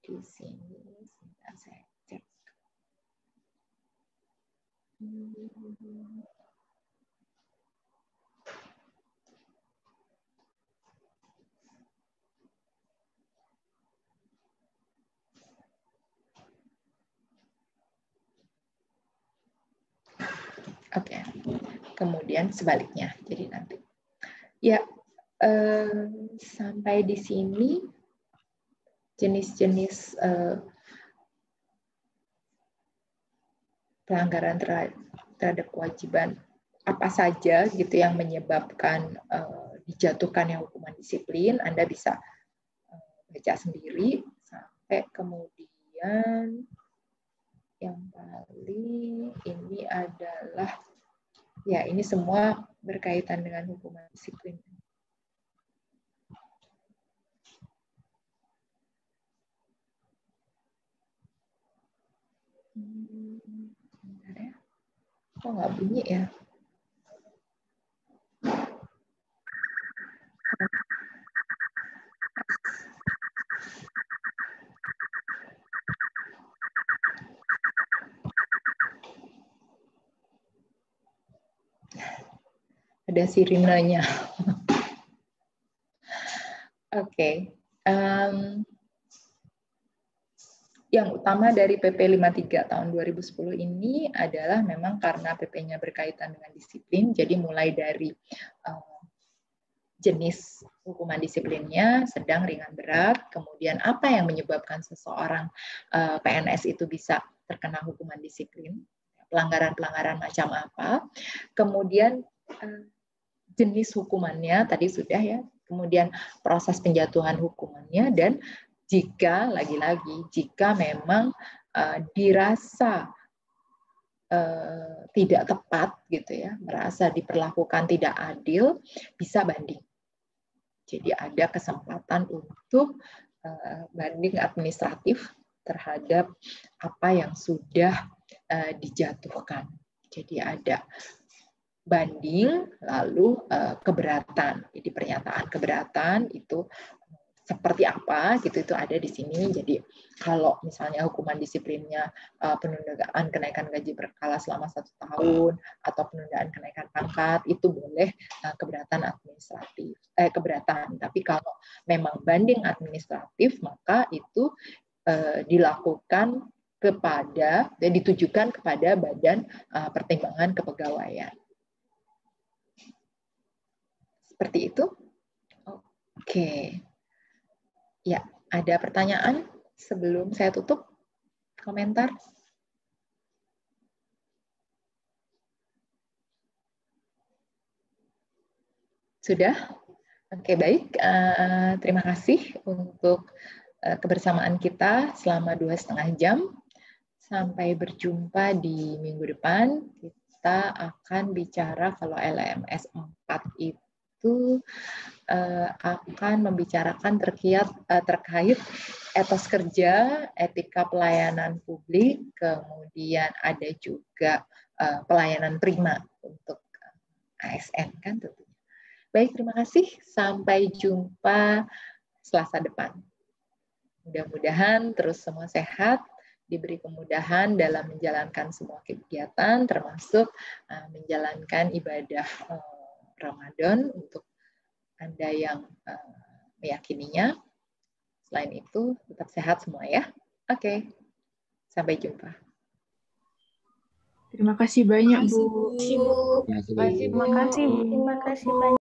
di sini, sebentar saya cek. Oke, kemudian sebaliknya. Jadi nanti, ya sampai di sini jenis-jenis pelanggaran terhadap kewajiban apa saja gitu yang menyebabkan dijatuhkannya hukuman disiplin. Anda bisa baca sendiri sampai kemudian yang paling ini adalah ya ini semua berkaitan dengan hukuman disiplin. Bentar ya. Kok nggak bunyi ya? Ada sirinanya. Oke. Yang utama dari PP 53 tahun 2010 ini adalah memang karena PP-nya berkaitan dengan disiplin, jadi mulai dari jenis hukuman disiplinnya, sedang, ringan, berat, kemudian apa yang menyebabkan seseorang PNS itu bisa terkena hukuman disiplin, pelanggaran-pelanggaran macam apa, kemudian jenis hukumannya tadi sudah ya, kemudian proses penjatuhan hukumannya, dan jika lagi-lagi jika memang dirasa tidak tepat gitu ya, merasa diperlakukan tidak adil, bisa banding. Jadi ada kesempatan untuk banding administratif terhadap apa yang sudah dijatuhkan. Jadi ada banding lalu keberatan. Jadi pernyataan keberatan itu seperti apa gitu, itu ada di sini. Jadi kalau misalnya hukuman disiplinnya penundaan kenaikan gaji berkala selama 1 tahun atau penundaan kenaikan pangkat, itu boleh keberatan administratif, keberatan. Tapi kalau memang banding administratif, maka itu dilakukan kepada dan ditujukan kepada Badan Pertimbangan Kepegawaian. Seperti itu. Oke. Ya, ada pertanyaan sebelum saya tutup? Komentar? Sudah? Oke, baik. Terima kasih untuk kebersamaan kita selama 2,5 jam. Sampai berjumpa di minggu depan. Kita akan bicara kalau LMS 4 itu akan membicarakan terkait etos kerja, etika pelayanan publik, kemudian ada juga pelayanan prima untuk ASN kan tentunya. Baik, terima kasih. Sampai jumpa Selasa depan. Mudah-mudahan terus semua sehat, diberi kemudahan dalam menjalankan semua kegiatan, termasuk menjalankan ibadah Ramadan untuk Anda yang meyakininya. Selain itu, tetap sehat semua ya. Oke, sampai jumpa. Terima kasih banyak, Bu. Terima kasih, Bu. Terima kasih, Bu. Terima kasih banyak.